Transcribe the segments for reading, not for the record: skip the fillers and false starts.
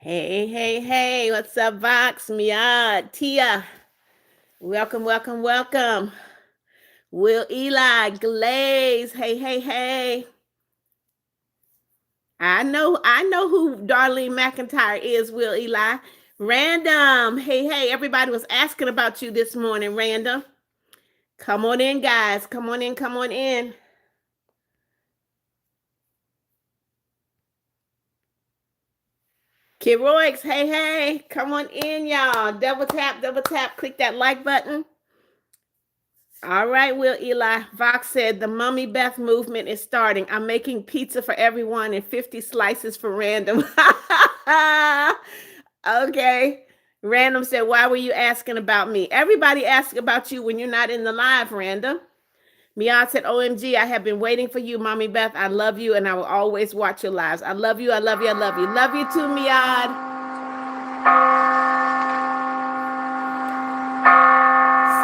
Hey, hey, hey, what's up, Vox? Mia, Tia. Welcome, welcome, welcome. Will Eli, Glaze. Hey, hey, hey. I know who Darlene McIntyre is, Will Eli. Random. Hey, hey, everybody was asking about you this morning, Random. Come on in, guys. Come on in, come on in. Kiroix, hey, hey. Come on in, y'all. Double tap, click that like button. All right, Will Eli. Vox said the Mummy Beth movement is starting. I'm making pizza for everyone and 50 slices for random. Okay. Random said, why were you asking about me? Everybody asks about you when you're not in the live, Random. Miad said, OMG, I have been waiting for you, Mommy Beth. I love you and I will always watch your lives. I love you. I love you. I love you. Love you too, Miad.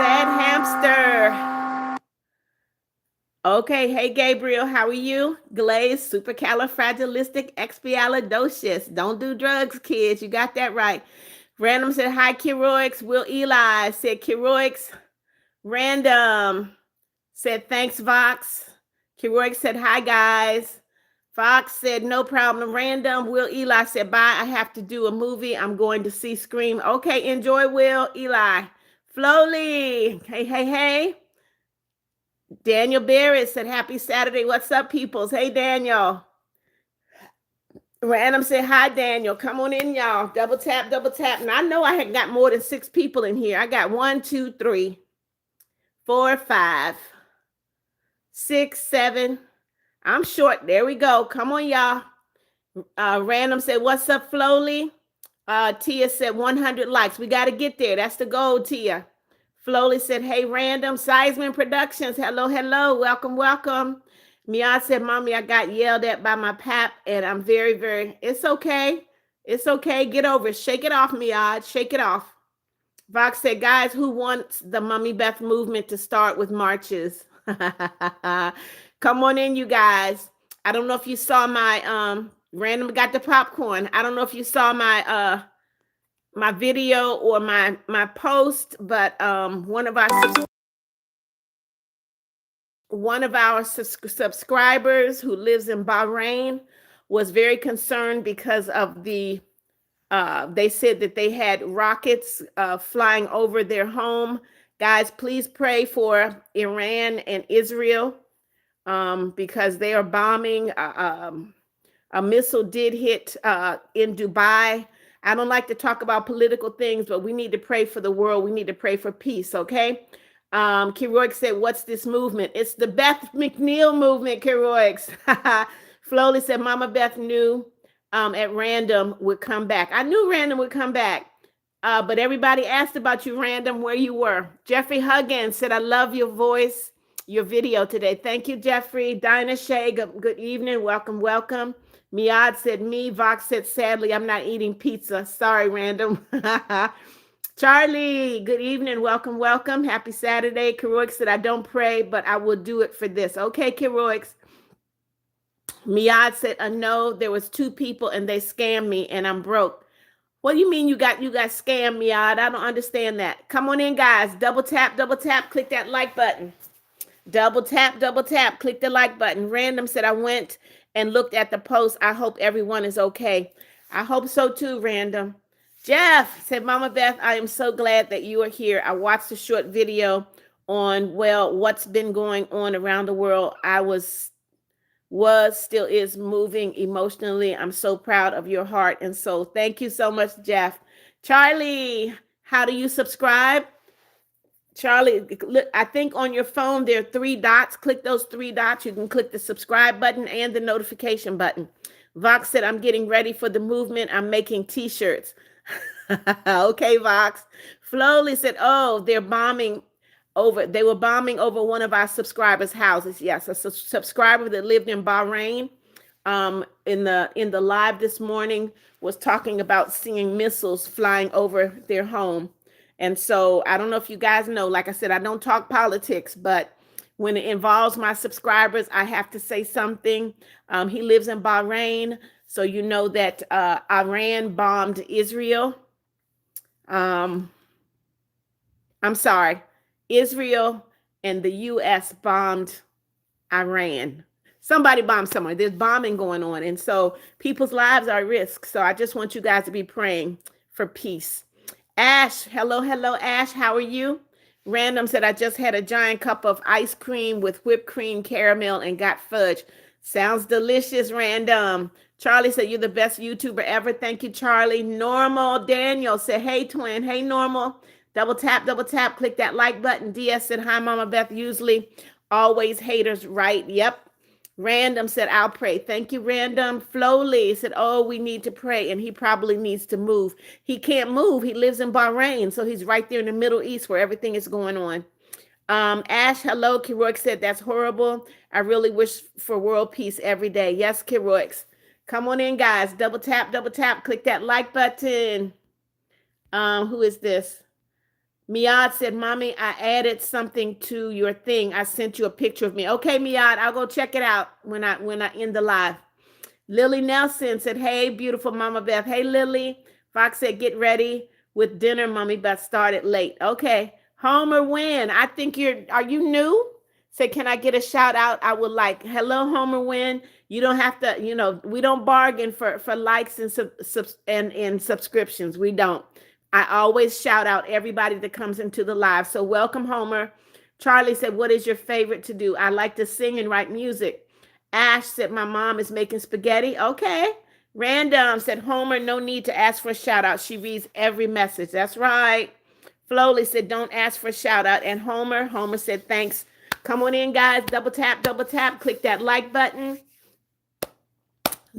Sad hamster. Okay, hey Gabriel, how are you? Glaze, supercalifragilisticexpialidocious. Don't do drugs, kids. You got that right. Random said hi, Kiroix. Will Eli said Kiroix. Random said thanks, Vox. Kiroix said hi, guys. Fox said no problem. Random. Will Eli said bye. I have to do a movie. I'm going to see Scream. Okay, enjoy, Will Eli. Flowly. Hey, hey, hey. Daniel Barrett said, happy Saturday. What's up, peoples? Hey, Daniel. Random said, hi, Daniel. Come on in, y'all. Double tap, double tap. And I know I had got more than 6 people in here. I got 1, 2, 3, 4, 5, 6, 7. I'm short. There we go. Come on, y'all. Random said, what's up, Flowly? Tia said 100 likes. We got to get there. That's the goal, Tia. Flowly said, hey, Random. Seisman Productions. Hello, hello. Welcome, welcome. Mia said, Mommy, I got yelled at by my pap, and I'm very, very, it's okay. It's okay. Get over it. Shake it off, Mia. Shake it off. Vox said, guys, who wants the Mummy Beth movement to start with marches? Come on in, you guys. I don't know if you saw my Random got the popcorn. I don't know if you saw my my video or my post, but one of our subscribers who lives in Bahrain was very concerned because of the they said that they had rockets flying over their home. Guys, please pray for Iran and Israel because they are bombing. A missile did hit in Dubai. I don't like to talk about political things, but we need to pray for the world. We need to pray for peace, okay? Kiroix said, what's this movement? It's the Beth McNeal movement, Kiroix. Flowly said, Mama Beth knew at Random would come back. I knew Random would come back, but everybody asked about you, Random, where you were. Jeffrey Huggins said, I love your voice, your video today. Thank you, Jeffrey. Dinah Shay, good evening. Welcome, welcome. Miad said me. Vox said, sadly, I'm not eating pizza. Sorry, Random. Charlie, good evening. Welcome, welcome. Happy Saturday. Kiroix said, I don't pray, but I will do it for this. Okay, Kiroix. Miad said, no, there was 2 people and they scammed me and I'm broke. What do you mean you got scammed, Miad? I don't understand that. Come on in, guys. Double tap, click that like button. Double tap, click the like button. Random said, I went and looked at the post. I hope everyone is okay. I hope so too, Random. Jeff said, Mama Beth, I am so glad that you are here. I watched a short video on, well, what's been going on around the world. I still is moving emotionally. I'm so proud of your heart and soul. Thank you so much, Jeff. Charlie, how do you subscribe? Charlie, look, I think on your phone there are 3 dots. Click those 3 dots. You can click the subscribe button and the notification button. Vox said, I'm getting ready for the movement. I'm making t-shirts. Okay, Vox. Flowly said, oh, they were bombing over one of our subscribers' houses. Yes, a subscriber that lived in Bahrain in the live this morning was talking about seeing missiles flying over their home. And so I don't know if you guys know, like I said, I don't talk politics, but when it involves my subscribers, I have to say something. He lives in Bahrain. So you know that Iran bombed Israel. Um, I'm sorry, Israel and the U.S. bombed Iran. Somebody bombed somewhere. There's bombing going on. And so people's lives are at risk. So I just want you guys to be praying for peace. Ash, hello, hello, Ash. How are you? Random said, I just had a giant cup of ice cream with whipped cream, caramel, and got fudge. Sounds delicious, Random. Charlie said, you're the best YouTuber ever. Thank you, Charlie. Normal Daniel said, hey, twin. Hey, Normal. Double tap, click that like button. DS said, hi, Mama Beth. Usually always haters, right? Yep. Random said, I'll pray. Thank you, Random. Flowly said, oh, we need to pray. And he probably needs to move. He can't move. He lives in Bahrain. So he's right there in the Middle East where everything is going on. Ash, hello. Keroix said, that's horrible. I really wish for world peace every day. Yes, Keroix. Come on in, guys. Double tap, click that like button. Who is this? Miad said, Mommy, I added something to your thing. I sent you a picture of me. Okay, Miad, I'll go check it out when I end the live. Lily Nelson said, hey, beautiful Mama Beth. Hey, Lily. Fox said, get ready with dinner, Mommy Beth started late. Okay. Homer Wynn, I think are you new? Said, can I get a shout out? I would like, hello, Homer Wynn. You don't have to, we don't bargain for likes and subscriptions. We don't. I always shout out everybody that comes into the live. So welcome, Homer. Charlie said, what is your favorite to do? I like to sing and write music. Ash said, my mom is making spaghetti. Okay. Random said, Homer, no need to ask for a shout out. She reads every message. That's right. Flowly said, don't ask for a shout out. And Homer said, thanks. Come on in, guys. Double tap. Click that like button.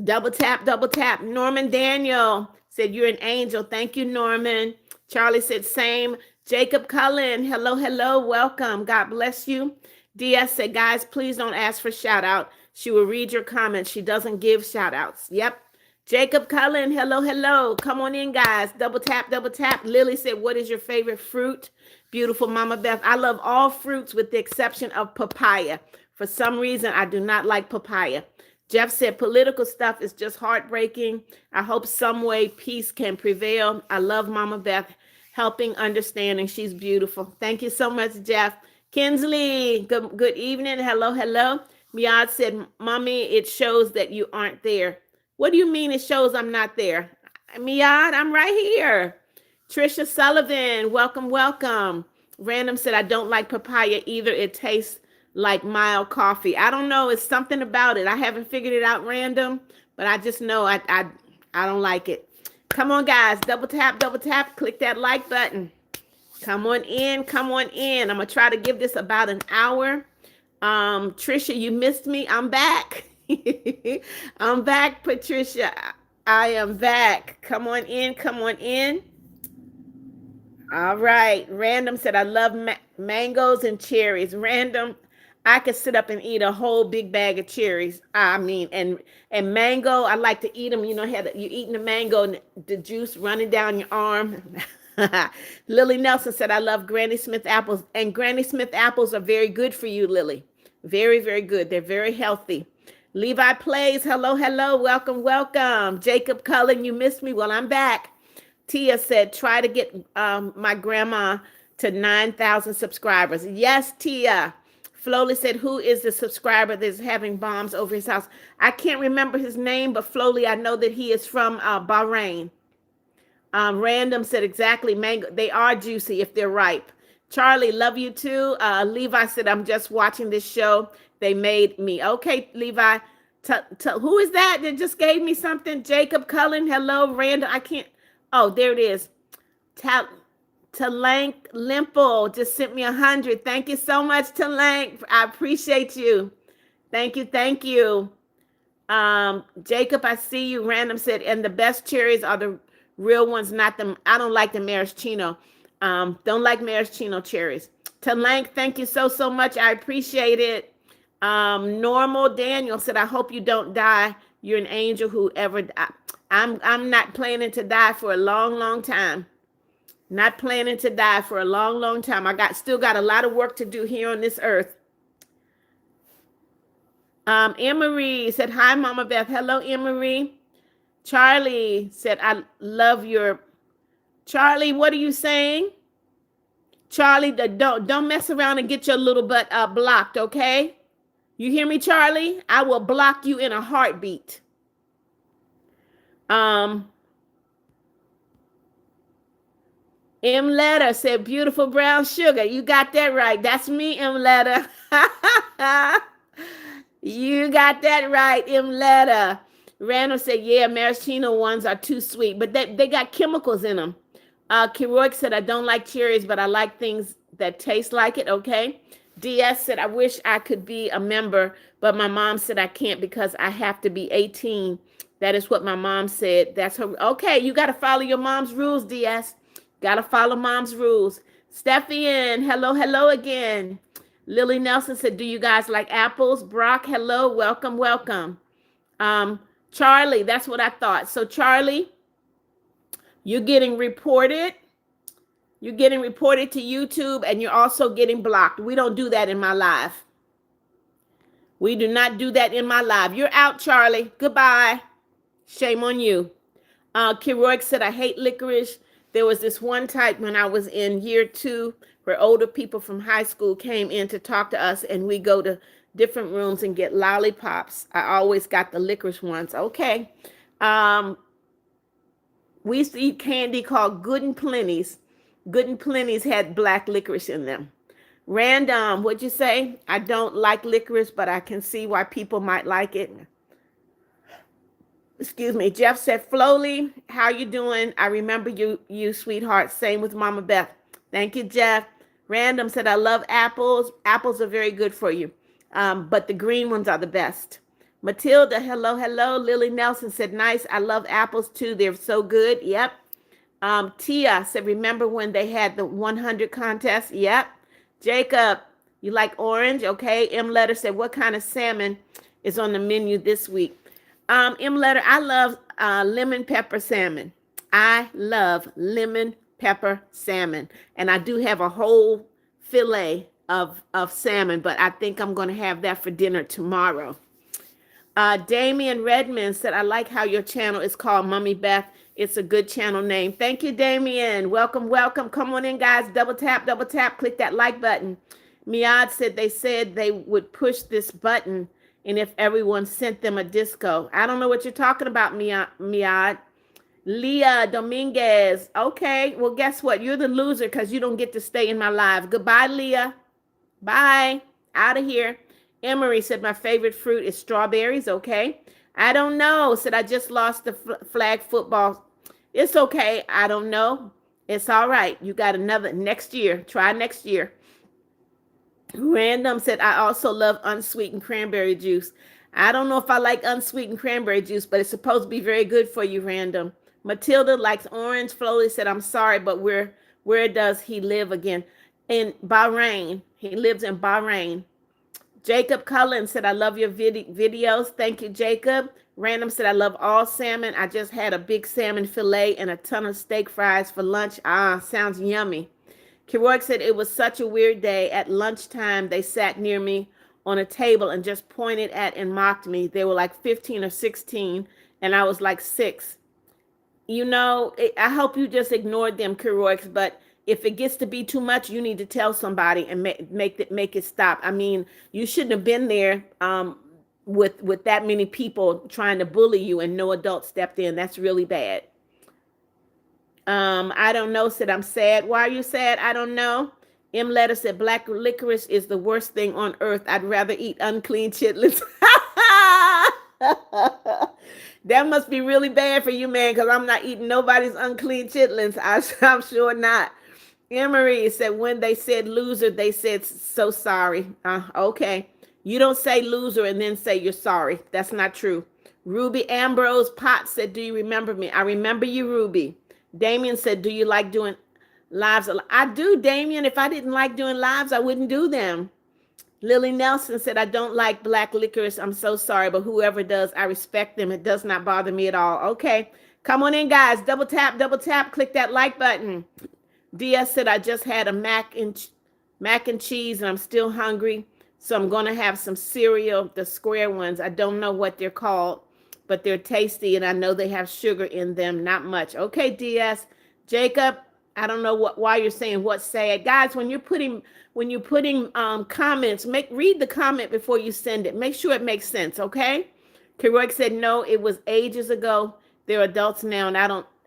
Double tap. Norman Daniel said, you're an angel. Thank you, Norman. Charlie said, same. Jacob Cullen, hello. Welcome. God bless you. DS said, guys, please don't ask for shout out. She will read your comments. She doesn't give shout outs. Yep. Jacob Cullen, hello. Come on in, guys. Double tap. Lily said, what is your favorite fruit? Beautiful Mama Beth. I love all fruits with the exception of papaya. For some reason, I do not like papaya. Jeff said, political stuff is just heartbreaking. I hope some way peace can prevail. I love Mama Beth, helping, understanding. She's beautiful. Thank you so much, Jeff. Kinsley, good evening. Hello. Miad said, Mommy, it shows that you aren't there. What do you mean it shows I'm not there? Miad, I'm right here. Trisha Sullivan, welcome. Random said, I don't like papaya either. It tastes like mild coffee. I don't know. It's something about it. I haven't figured it out, Random, but I just know I don't like it. Come on, guys. Double tap. Click that like button. Come on in. I'm going to try to give this about an hour. Trisha, you missed me. I'm back. I'm back, Patricia. I am back. Come on in. All right. Random said, I love mangoes and cherries. Random, I could sit up and eat a whole big bag of cherries. I mean, and mango, I like to eat them. You know, you're eating the mango and the juice running down your arm. Lily Nelson said, I love Granny Smith apples. And Granny Smith apples are very good for you, Lily. Very, very good. They're very healthy. Levi Plays, hello. Welcome. Jacob Cullen, you missed me. Well, I'm back. Tia said, try to get my grandma to 9,000 subscribers. Yes, Tia. Flowly said, who is the subscriber that's having bombs over his house? I can't remember his name, but Flowly, I know that he is from Bahrain. Random said, exactly, mango. They are juicy if they're ripe. Charlie, love you too. Levi said, I'm just watching this show. They made me. Okay, Levi. Who is that just gave me something? Jacob Cullen, hello. Random, I can't. Oh, there it is. Talank Limple just sent me 100. Thank you so much, Talank. I appreciate you. Thank you. Jacob, I see you. Random said, and the best cherries are the real ones, not them. I don't like the maraschino. Don't like maraschino cherries. Talank, thank you so much. I appreciate it. Normal Daniel said, I hope you don't die. You're an angel whoever died. I'm not planning to die for a long time. Not planning to die for a long time. Still got a lot of work to do here on this earth. Emery said, hi, Mama Beth. Hello, Emery. Charlie said, I love your. Charlie, what are you saying? Charlie, don't mess around and get your little butt blocked, okay? You hear me, Charlie? I will block you in a heartbeat. Um, M Letter said, beautiful brown sugar. You got that right. That's me, M Letter. You got that right, M Letter. Randall said, yeah, maraschino ones are too sweet, but they got chemicals in them. Keroic said, I don't like cherries, but I like things that taste like it. Okay. DS said, I wish I could be a member, but my mom said I can't because I have to be 18. That is what my mom said. That's her. Okay. You got to follow your mom's rules, DS. Got to follow mom's rules. Steffian, hello, hello again. Lily Nelson said, do you guys like apples? Brock, hello, welcome, welcome. Charlie, that's what I thought. So Charlie, you're getting reported. You're getting reported to YouTube, and you're also getting blocked. We don't do that in my live. We do not do that in my live. You're out, Charlie. Goodbye. Shame on you. Keroic said, I hate licorice. There was this one type when I was in year 2 where older people from high school came in to talk to us, and we go to different rooms and get lollipops. I always got the licorice ones. Okay. We used to eat candy called Good and Plenty's. Good and Plenty's had black licorice in them. Random, what'd you say? I don't like licorice, but I can see why people might like it. Excuse me. Jeff said, Flowly, how you doing? I remember you, sweetheart. Same with Mama Beth. Thank you, Jeff. Random said, I love apples. Apples are very good for you, but the green ones are the best. Matilda, hello, hello. Lily Nelson said, nice. I love apples too. They're so good. Yep. Tia said, remember when they had the 100 contest? Yep. Jacob, you like orange? Okay. M Letter said, what kind of salmon is on the menu this week? M Letter, I love lemon pepper salmon. I love lemon pepper salmon. And I do have a whole fillet of salmon, but I think I'm going to have that for dinner tomorrow. Damian Redmond said, I like how your channel is called Mommy Beth. It's a good channel name. Thank you, Damian. Welcome, welcome. Come on in, guys. Double tap, click that like button. Miad said they would push this button, and if everyone sent them a disco. I don't know what you're talking about, Miad. Leah Dominguez. Okay, well, guess what? You're the loser because you don't get to stay in my live. Goodbye, Leah. Bye. Out of here. Emery said, my favorite fruit is strawberries. Okay. I don't know. Said, I just lost the flag football. It's okay. I don't know. It's all right. You got another next year. Try next year. Random said, I also love unsweetened cranberry juice. I don't know if I like unsweetened cranberry juice, but it's supposed to be very good for you, Random. Matilda likes orange. Flowly said, I'm sorry, but where does he live again? In Bahrain. He lives in Bahrain. Jacob Cullen said, I love your videos. Thank you, Jacob. Random said, I love all salmon. I just had a big salmon fillet and a ton of steak fries for lunch. Sounds yummy. Keroic said, it was such a weird day. At lunchtime, they sat near me on a table and just pointed at and mocked me. They were like 15 or 16, and I was like 6. You know, I hope you just ignored them, Keroic, but if it gets to be too much, you need to tell somebody and make it stop. I mean, you shouldn't have been there with that many people trying to bully you and no adult stepped in. That's really bad. I don't know, said I'm sad. Why are you sad? I don't know. M Letter said black licorice is the worst thing on earth. I'd rather eat unclean chitlins. That must be really bad for you, man, because I'm not eating nobody's unclean chitlins. I'm sure not. Emery said when they said loser, they said so sorry. Okay. You don't say loser and then say you're sorry. That's not true. Ruby Ambrose Potts said, do you remember me? I remember you, Ruby. Damien said, do you like doing lives? I do, Damien. If I didn't like doing lives, I wouldn't do them. Lily Nelson said, I don't like black licorice. I'm so sorry, but whoever does, I respect them. It does not bother me at all. Okay. Come on in, guys. Double tap, click that like button. DS said, I just had a mac and cheese and I'm still hungry. So I'm going to have some cereal, the square ones. I don't know what they're called, but they're tasty, and I know they have sugar in them. Not much. Okay, DS. Jacob, I don't know why you're saying what's sad. Guys, when you're putting comments, read the comment before you send it. Make sure it makes sense, okay? Keroy said no, it was ages ago. They're adults now, and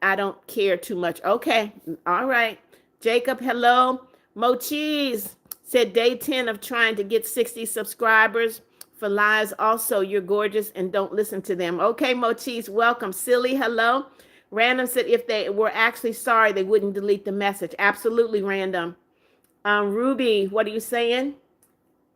I don't care too much. Okay, all right. Jacob, hello. Mo Cheese said day 10 of trying to get 60 subscribers for lives. Also, you're gorgeous and don't listen to them. Okay, Mo Cheese, welcome. Silly, hello. Random said if they were actually sorry, they wouldn't delete the message. Absolutely, Random. Ruby, what are you saying?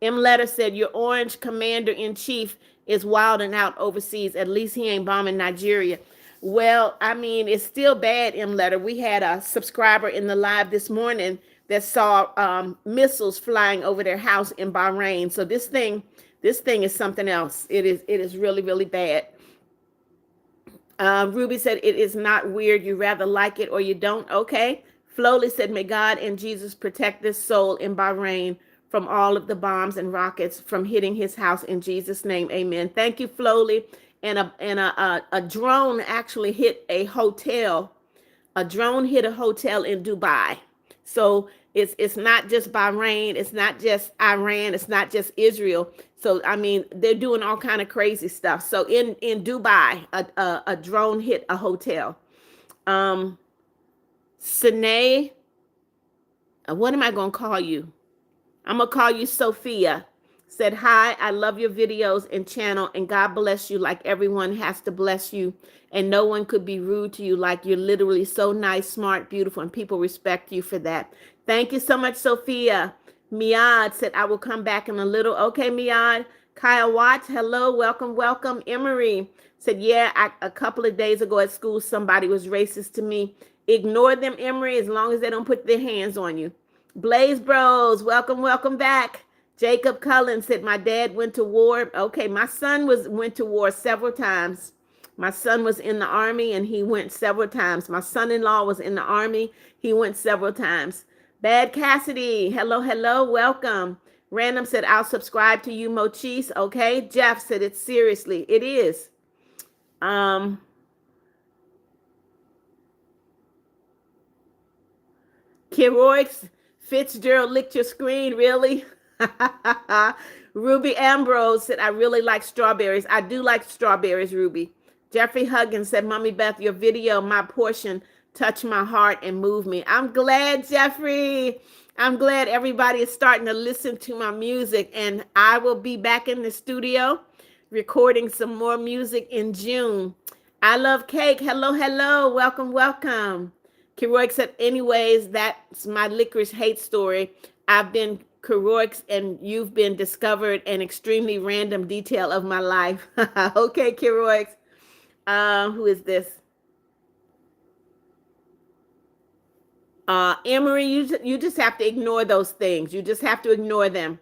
M. Letter said your orange commander-in-chief is wilding out overseas. At least he ain't bombing Nigeria. Well, I mean, it's still bad, M. Letter. We had a subscriber in the live this morning that saw missiles flying over their house in Bahrain. So this thing is something else. It is really, really bad. Ruby said it is not weird. You rather like it or you don't. Okay. Flowly said, may God and Jesus protect this soul in Bahrain from all of the bombs and rockets from hitting his house in Jesus' name. Amen. Thank you, Flowly. And a drone actually hit a hotel. A drone hit a hotel in Dubai. So it's not just Bahrain, it's not just Iran, it's not just Israel. So I mean, they're doing all kind of crazy stuff. So in Dubai, a drone hit a hotel. Sine, what am I gonna call you? I'm gonna call you Sophia. Said hi, I love your videos and channel, and God bless you like everyone has to bless you, and no one could be rude to you. Like you're literally so nice, smart, beautiful, and people respect you for that. Thank you so much, Sophia. Miad said I will come back in a little. Okay, Miad. Kyle Watts, hello, welcome, welcome. Emery said, yeah, a couple of days ago at school, somebody was racist to me. Ignore them, Emery, as long as they don't put their hands on you. Blaze Bros, welcome, welcome back. Jacob Cullen said, my dad went to war. Okay, my son went to war several times. My son was in the army and he went several times. My son-in-law was in the army. He went several times. Bad Cassidy, hello, hello, welcome. Random said, I'll subscribe to you, Mochis. Okay, Jeff said, it's seriously, it is. Keroix Fitzgerald licked your screen, really? Ruby Ambrose said, I really like strawberries. I do like strawberries, Ruby. Jeffrey Huggins said, Mommy Beth, your video, my portion, touched my heart and moved me. I'm glad, Jeffrey. I'm glad everybody is starting to listen to my music, and I will be back in the studio recording some more music in June. I love cake. Hello, hello. Welcome, welcome. Keroix said, anyways, that's my licorice hate story. I've been Keroix and you've been discovered an extremely random detail of my life. Okay, Keroix. Who is this? Emery, you just have to ignore those things. You just have to ignore them.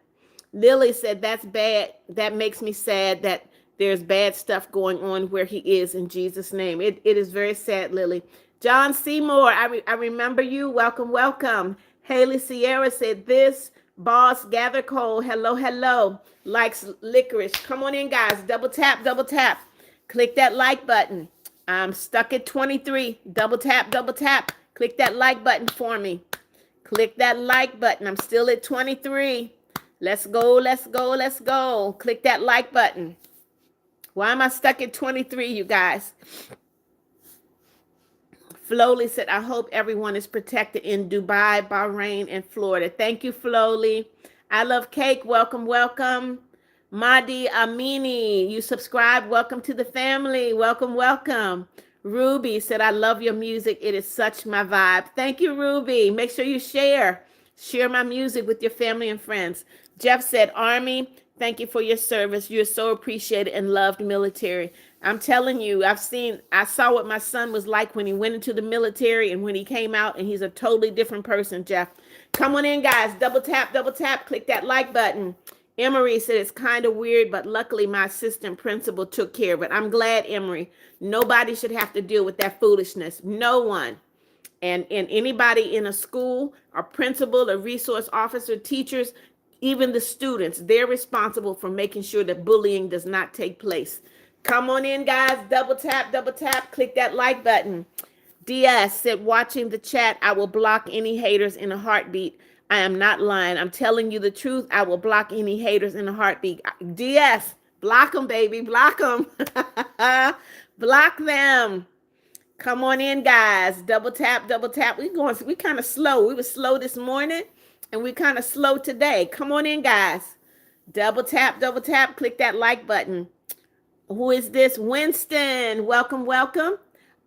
Lily said, that's bad. That makes me sad that there's bad stuff going on where he is, in Jesus' name. It is very sad, Lily. John Seymour, I remember you. Welcome, welcome. Haley Sierra said, this boss gather coal. Hello, hello. Likes licorice. Come on in, guys. Double tap, double tap. Click that like button. I'm stuck at 23. Double tap, double tap. Click that like button for me. Click that like button. I'm still at 23. Let's go, let's go, let's go. Click that like button. Why am I stuck at 23, you guys? Flowly said, I hope everyone is protected in Dubai, Bahrain, and Florida. Thank you, Flowly. I love cake. Welcome, welcome. Madi Amini, you subscribe. Welcome to the family. Welcome, welcome. Ruby said, I love your music. It is such my vibe. Thank you, Ruby. Make sure you share. Share my music with your family and friends. Jeff said, Army, thank you for your service. You're so appreciated and loved, military. I'm telling you, I saw what my son was like when he went into the military and when he came out, and he's a totally different person, Jeff. Come on in, guys. Double tap, click that like button. Emery said it's kind of weird, but luckily my assistant principal took care of it. I'm glad, Emery. Nobody should have to deal with that foolishness. No one. And anybody in a school, a principal, a resource officer, teachers, even the students, they're responsible for making sure that bullying does not take place. Come on in, guys. Double tap, click that like button. DS said, watching the chat, I will block any haters in a heartbeat. I am not lying. I'm telling you the truth. I will block any haters in a heartbeat. DS, block them, baby. Block them. Block them. Come on in, guys. Double tap, double tap. We kind of slow. We were slow this morning, and we kind of slow today. Come on in, guys. Double tap, double tap. Click that like button. Who is this? Winston. Welcome, welcome.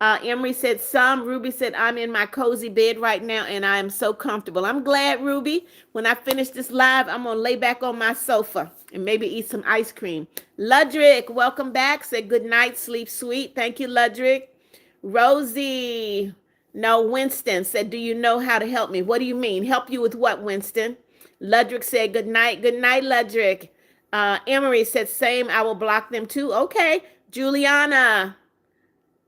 Emery said some. Ruby said, I'm in my cozy bed right now and I am so comfortable. I'm glad, Ruby. When I finish this live, I'm going to lay back on my sofa and maybe eat some ice cream. Ludrick, welcome back. Said good night, sleep sweet. Thank you, Ludrick. Rosie. No, Winston said, do you know how to help me? What do you mean? Help you with what, Winston? Ludrick said good night. Good night, Ludrick. Emery said same. I will block them too. Okay. Juliana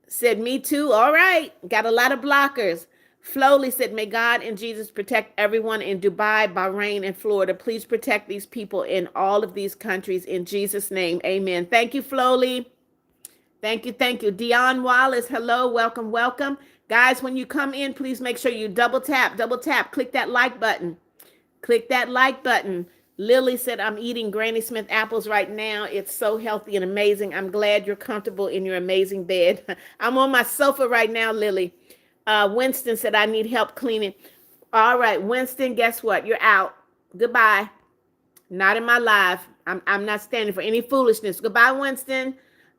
said, me too. All right. Got a lot of blockers. Flowly said, may God and Jesus protect everyone in Dubai, Bahrain, and Florida. Please protect these people in all of these countries in Jesus' name. Amen. Thank you, Flowly. Thank you. Thank you. Dion Wallace. Hello. Welcome. Welcome. Guys, when you come in, please make sure you double tap. Click that like button. Click that like button. Lily said, I'm eating Granny Smith apples right now. It's so healthy and amazing. I'm glad you're comfortable in your amazing bed. I'm on my sofa right now, Lily. Winston said, I need help cleaning. All right, Winston, guess what? You're out. Goodbye. Not in my life. I'm not standing for any foolishness. Goodbye, Winston.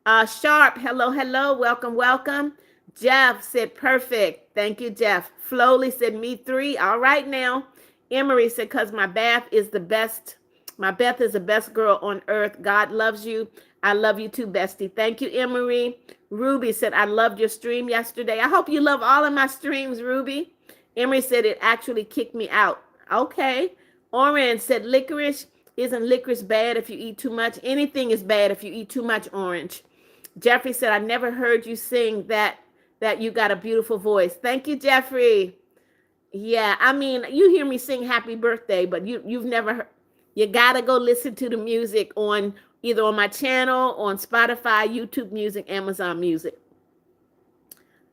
Sharp, hello, hello. Welcome, welcome. Jeff said, perfect. Thank you, Jeff. Flowly said, me 3. All right now. Emery said, because my Beth is the best. My Beth is the best girl on earth. God loves you. I love you too, bestie. Thank you, Emery. Ruby said, I loved your stream yesterday. I hope you love all of my streams, Ruby. Emery said, it actually kicked me out. Okay. Orange said, licorice. Isn't licorice bad if you eat too much? Anything is bad if you eat too much, Orange. Jeffrey said, I never heard you sing that you got a beautiful voice. Thank you, Jeffrey. Yeah, I mean, you hear me sing happy birthday, but you've never heard. You got to go listen to the music on either on my channel, on Spotify, YouTube Music, Amazon Music.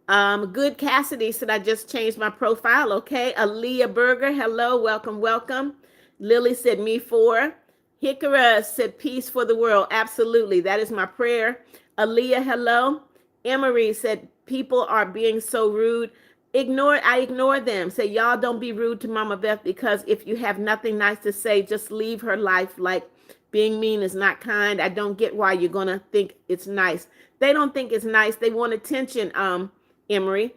Good Cassidy said, I just changed my profile. Okay. Aaliyah Berger. Hello. Welcome. Welcome. Lily said, me 4. Hikara said, peace for the world. Absolutely. That is my prayer. Aaliyah. Hello. Emery said, people are being so rude. I ignore them. Say, y'all don't be rude to Mama Beth, because if you have nothing nice to say, just leave her life. Like, being mean is not kind. I don't get why you're going to think it's nice. They don't think it's nice. They want attention, Emery.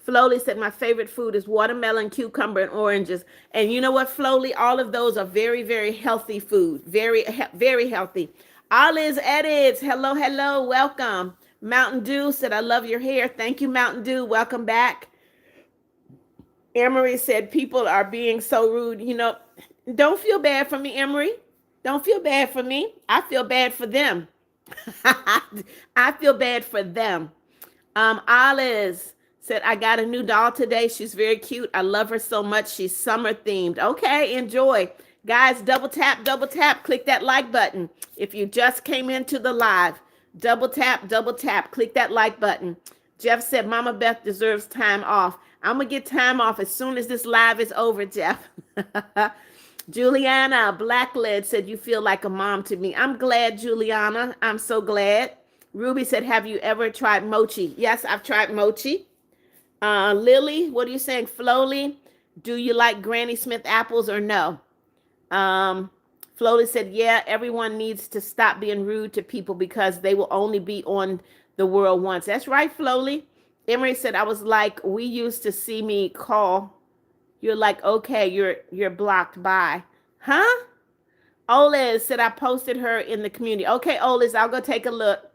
Flowly said, my favorite food is watermelon, cucumber, and oranges. And you know what, Flowly? All of those are very, very healthy food. Very, very healthy. Olive's Edits. Hello, hello. Welcome. Mountain Dew said, I love your hair. Thank you, Mountain Dew. Welcome back. Emery said, people are being so rude. You know, don't feel bad for me, Emery. Don't feel bad for me. I feel bad for them. I feel bad for them. Alice said, I got a new doll today. She's very cute. I love her so much. She's summer themed. Okay, enjoy. Guys, double tap, click that like button. If you just came into the live, double tap, click that like button. Jeff said, Mama Beth deserves time off. I'm going to get time off as soon as this live is over, Jeff. Juliana Blacklid said, you feel like a mom to me. I'm glad, Juliana. I'm so glad. Ruby said, have you ever tried mochi? Yes, I've tried mochi. Lily, what are you saying? Flowly, do you like Granny Smith apples or no? Flowly said, yeah, everyone needs to stop being rude to people because they will only be on the world once. That's right, Flowly. Emery said, I was like, we used to see me call. You're like, okay, you're blocked by. Huh? Oliz said, I posted her in the community. Okay, Oliz, I'll go take a look.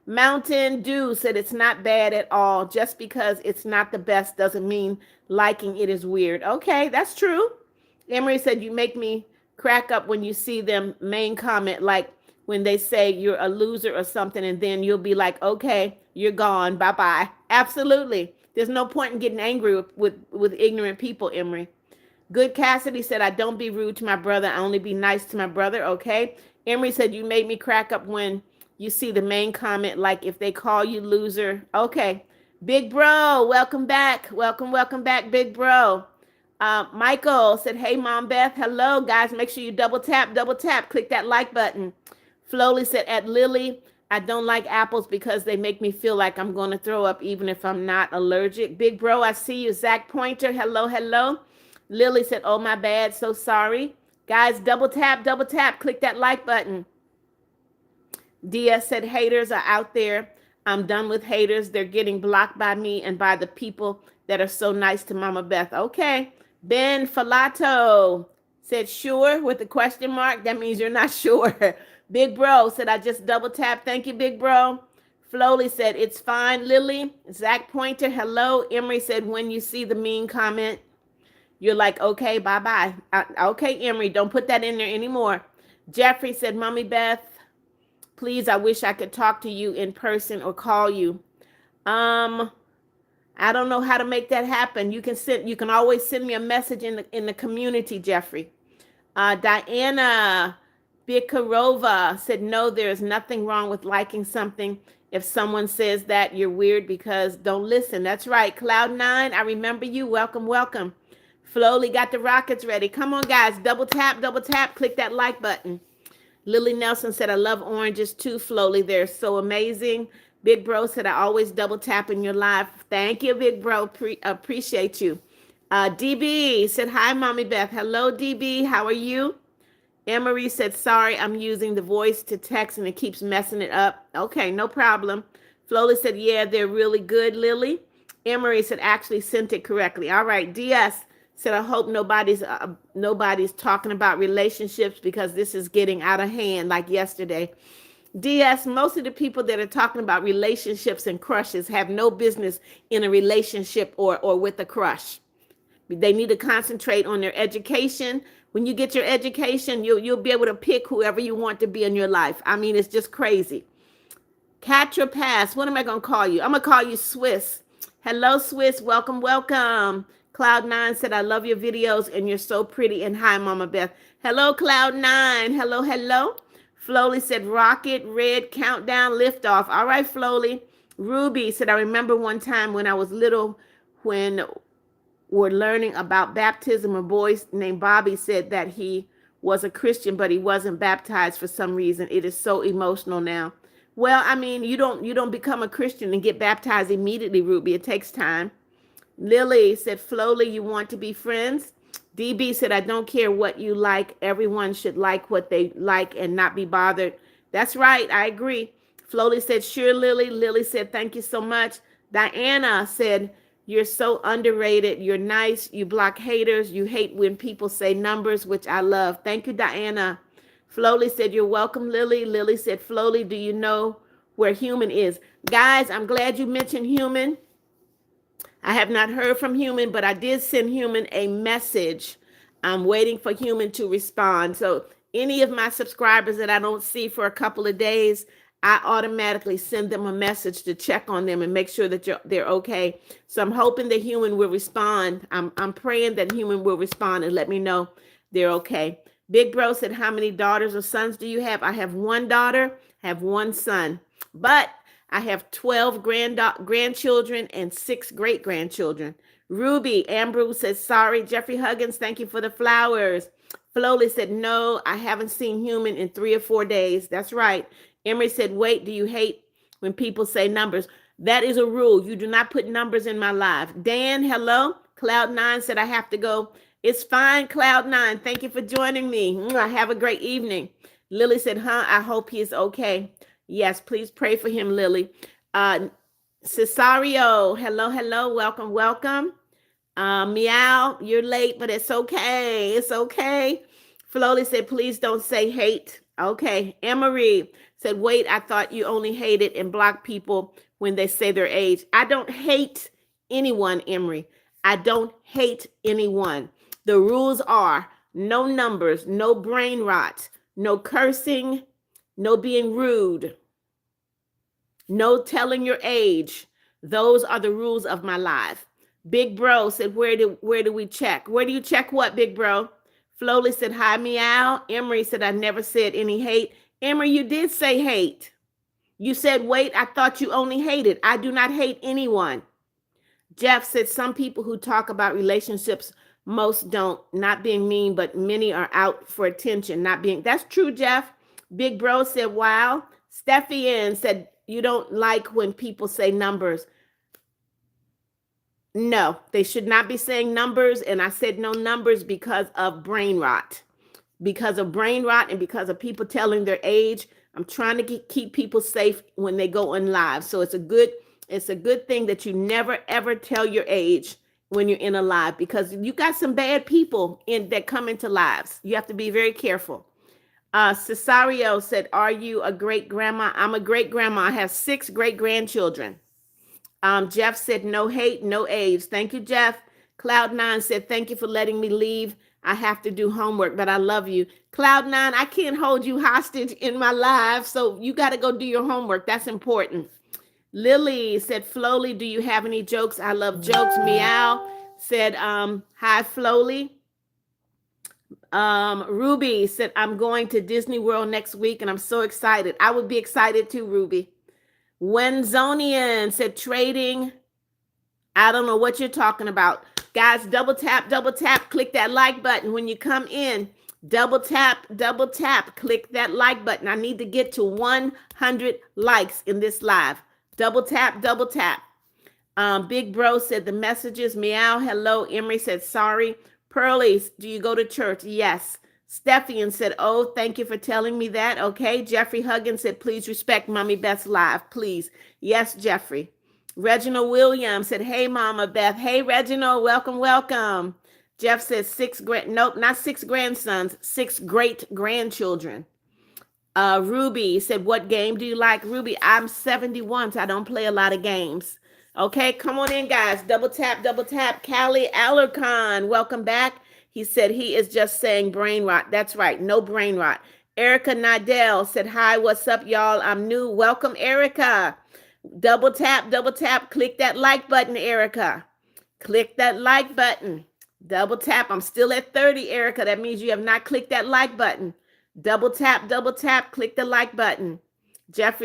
Mountain Dew said, it's not bad at all. Just because it's not the best doesn't mean liking it is weird. Okay, that's true. Emery said, you make me crack up when you see them main comment, like when they say you're a loser or something, and then you'll be like, okay, you're gone. Bye-bye. Absolutely. There's no point in getting angry with ignorant people, Emery. Good Cassidy said, I don't be rude to my brother. I only be nice to my brother. Okay. Emery said, you made me crack up when you see the main comment, like if they call you loser. Okay. Big bro, welcome back. Welcome back, big bro. Michael said, hey, Mom Beth. Hello, guys. Make sure you double tap. Click that like button. Flowly said, at Lily, I don't like apples because they make me feel like I'm going to throw up even if I'm not allergic. Big bro, I see you. Zach Pointer, hello. Lily said, oh, my bad. So sorry. Guys, double tap. Click that like button. Dia said, haters are out there. I'm done with haters. They're getting blocked by me and by the people that are so nice to Mama Beth. Okay. Ben Falato said, sure, with a question mark. That means you're not sure. Big Bro said, I just double tap. Thank you, Big Bro. Flowly said, it's fine, Lily. Zach Pointer, hello. Emery said, when you see the mean comment, you're like, okay, bye-bye. Okay, Emery, don't put that in there anymore. Jeffrey said, Mommy Beth, please, I wish I could talk to you in person or call you. I don't know how to make that happen. You can always send me a message in the community, Jeffrey. Diana Bikarova said, no, there is nothing wrong with liking something. If someone says that, you're weird because don't listen. That's right. Cloud9, I remember you. Welcome. Flowly got the rockets ready. Come on, guys. Double tap. Click that like button. Lily Nelson said, I love oranges too, Flowly. They're so amazing. Big Bro said, I always double tap in your live. Thank you, Big Bro. Appreciate you. DB said, hi, Mommy Beth. Hello, DB. How are you? Emery said, sorry, I'm using the voice to text and it keeps messing it up. Okay, no problem. Flowly said, yeah, they're really good, Lily. Emery said, actually sent it correctly. All right, DS said, I hope nobody's talking about relationships because this is getting out of hand like yesterday. DS, most of the people that are talking about relationships and crushes have no business in a relationship or with a crush. They need to concentrate on their education. When you get your education, you'll be able to pick whoever you want to be in your life. I mean, it's just crazy. Catra Pass, what am I going to call you? I'm going to call you Swiss. Hello, Swiss. Welcome. Cloud9 said, I love your videos and you're so pretty. And hi, Mama Beth. Hello, Cloud9. Hello. Flowly said, rocket, red, countdown, liftoff. All right, Flowly. Ruby said, I remember one time when I was little, when we're learning about baptism, a boy named Bobby said that he was a Christian, but he wasn't baptized for some reason. It is so emotional now. Well, I mean, you don't become a Christian and get baptized immediately, Ruby. It takes time. Lily said, Flowly, you want to be friends? DB said, I don't care what you like. Everyone should like what they like and not be bothered. That's right. I agree. Flowly said, sure, Lily. Lily said, thank you so much. Diana said, you're so underrated. You're nice. You block haters. You hate when people say numbers, which I love. Thank you, Diana. Flowly said, you're welcome, Lily. Lily said, Flowly, do you know where Human is? Guys, I'm glad you mentioned Human. I have not heard from Human, but I did send Human a message. I'm waiting for Human to respond. So any of my subscribers that I don't see for a couple of days, I automatically send them a message to check on them and make sure that they're okay. So I'm hoping that Human will respond. I'm praying that Human will respond and let me know they're okay. Big Bro said, how many daughters or sons do you have? I have one daughter, have one son, but I have 12 grandchildren and 6 great-grandchildren. Ruby Ambrose says, sorry. Jeffrey Huggins, thank you for the flowers. Flowly said, no, I haven't seen Human in 3 or 4 days. That's right. Emery said, wait, do you hate when people say numbers? That is a rule. You do not put numbers in my life. Dan, hello. Cloud9 said, I have to go. It's fine, Cloud9. Thank you for joining me. Have a great evening. Lily said, I hope he is okay. Yes, please pray for him, Lily. Cesario, hello. Welcome. Meow, you're late, but it's okay. It's okay. Flowly said, please don't say hate. Okay. Emery said, wait, I thought you only hated and blocked people when they say their age. I don't hate anyone, Emery. I don't hate anyone. The rules are no numbers, no brain rot, no cursing, no being rude, no telling your age. Those are the rules of my life. Big Bro said, where do we check? Where do you check what, Big Bro? Flowly said, hi, meow. Emery said, I never said any hate. Emery, you did say hate. You said, wait, I thought you only hated. I do not hate anyone. Jeff said, some people who talk about relationships, most don't. Not being mean, but many are out for attention, not being. That's true, Jeff. Big Bro said, wow. Steffi Ann said, you don't like when people say numbers. No, they should not be saying numbers. And I said no numbers because of brain rot. Because of brain rot and because of people telling their age. I'm trying to keep people safe when they go on live. So it's a good thing that you never ever tell your age when you're in a live, because you got some bad people in that come into lives. You have to be very careful. Cesario said, are you a great grandma? I'm a great grandma. I have 6 great grandchildren. Jeff said, no hate, no age. Thank you, Jeff. Cloud9 said, thank you for letting me leave. I have to do homework, but I love you. Cloud9, I can't hold you hostage in my life, so you got to go do your homework. That's important. Lily said, Flowly, do you have any jokes? I love jokes. Meow said, hi, Flowly. Ruby said, I'm going to Disney World next week, and I'm so excited. I would be excited too, Ruby. Wenzonian said, trading. I don't know what you're talking about. Guys, double tap, click that like button when you come in. Double tap, click that like button. I need to get to 100 likes in this live. Double tap. Big Bro said the messages. Meow, hello. Emery said, sorry. Pearly, do you go to church? Yes. Steffian said, oh, thank you for telling me that. Okay. Jeffrey Huggins said, please respect Mommy Beth's live, please. Yes, Jeffrey. Reginald Williams said, hey, Mama Beth. Hey, Reginald, welcome. Jeff says 6 nope, not 6 grandsons, 6 great grandchildren. Ruby said, what game do you like? Ruby, I'm 71, so I don't play a lot of games. Okay, come on in, guys. Double tap. Callie Alarcon, welcome back. He said he is just saying brain rot. That's right, no brain rot. Erica Nadell said, hi, what's up, y'all? I'm new. Welcome, Erica. Double tap. Click that like button, Erica. Click that like button. Double tap. I'm still at 30, Erica. That means you have not clicked that like button. Double tap. Click the like button. Jeff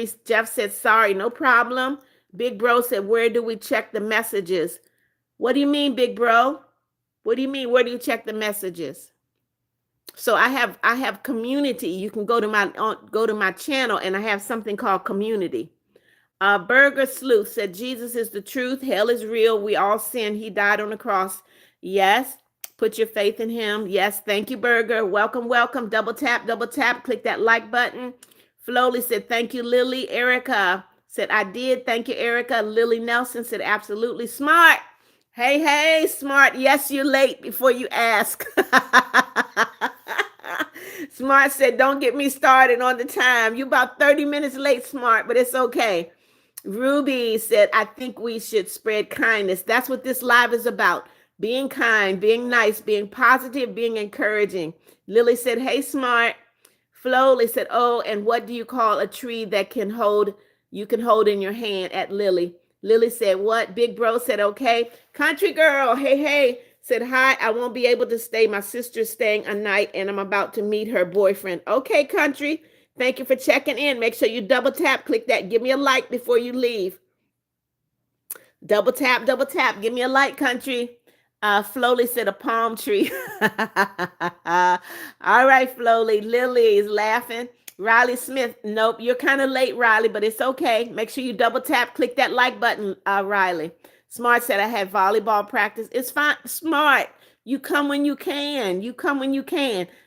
said, sorry, no problem. Big Bro said, where do we check the messages? What do you mean, Big Bro? What do you mean? Where do you check the messages? So I have community. You can go to my channel, and I have something called community. Burger Sleuth said, Jesus is the truth. Hell is real. We all sin. He died on the cross. Yes. Put your faith in him. Yes. Thank you, Burger. Welcome. Double tap. Click that like button. Flowly said, thank you, Lily. Erica said, I did. Thank you, Erica. Lily Nelson said, absolutely. Smart. Hey, Smart. Yes, you're late before you ask. Smart said, don't get me started on the time. You about 30 minutes late, Smart, but it's okay. Ruby said, I think we should spread kindness. That's what this live is about. Being kind, being nice, being positive, being encouraging. Lily said, hey, Smart. Flowly said, oh, and what do you call a tree that you can hold in your hand? At Lily. Lily said, what? Big Bro said, okay. Country Girl, hey, said, hi, I won't be able to stay. My sister's staying a night, and I'm about to meet her boyfriend. Okay, Country. Thank you for checking in. Make sure you double tap, click that. Give me a like before you leave. Double tap. Give me a like, Country. Flowly said a palm tree. All right, Flowly. Lily is laughing. Riley Smith, nope, you're kind of late, Riley, but it's okay. Make sure you double tap, click that like button, Riley. Smart said I had volleyball practice. It's fine. Smart. You come when you can.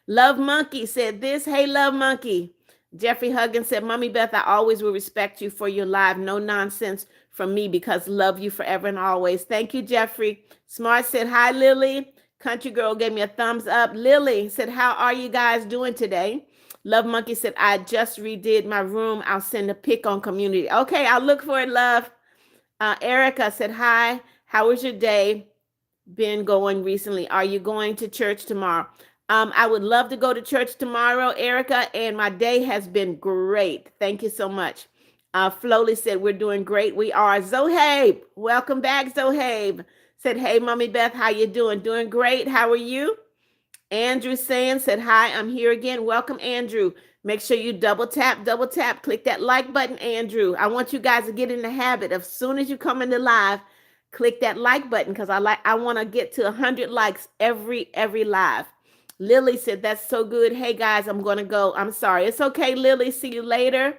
Love Monkey said this. Hey, Love Monkey. Jeffrey Huggins said, Mommy Beth, I always will respect you for your live. No nonsense from me, because love you forever and always. Thank you, Jeffrey. Smart said, hi, Lily. Country Girl gave me a thumbs up. Lily said, how are you guys doing today? Love Monkey said, I just redid my room. I'll send a pic on community. Okay, I'll look for it, love. Erica said, hi, how was your day been going recently? Are you going to church tomorrow? I would love to go to church tomorrow, Erica, and my day has been great. Thank you so much. Flowly said, we're doing great. We are. Zohabe, welcome back, Zohabe. Said, hey, Mommy Beth, how you doing? Doing great. How are you? Andrew Sands said, hi, I'm here again. Welcome, Andrew. Make sure you double tap, click that like button, Andrew. I want you guys to get in the habit of, as soon as you come into live, click that like button, because I want to get to 100 likes every live. Lily said, that's so good. Hey guys, I'm going to go. I'm sorry. It's okay, Lily. See you later.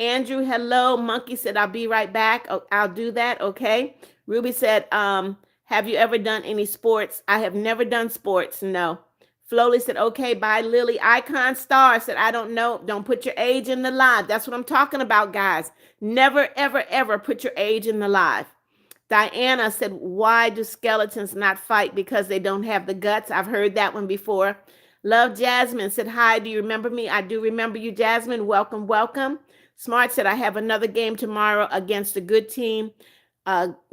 Andrew, hello. Monkey said, I'll be right back. Oh, I'll do that. Okay. Ruby said, have you ever done any sports? I have never done sports. No. Flowly said, okay, bye, Lily. Icon Star said, I don't know. Don't put your age in the live. That's what I'm talking about, guys. Never, ever, ever put your age in the live. Diana said, why do skeletons not fight? Because they don't have the guts. I've heard that one before. Love Jasmine said, hi, do you remember me? I do remember you, Jasmine. Welcome, welcome. Smart said, I have another game tomorrow against a good team.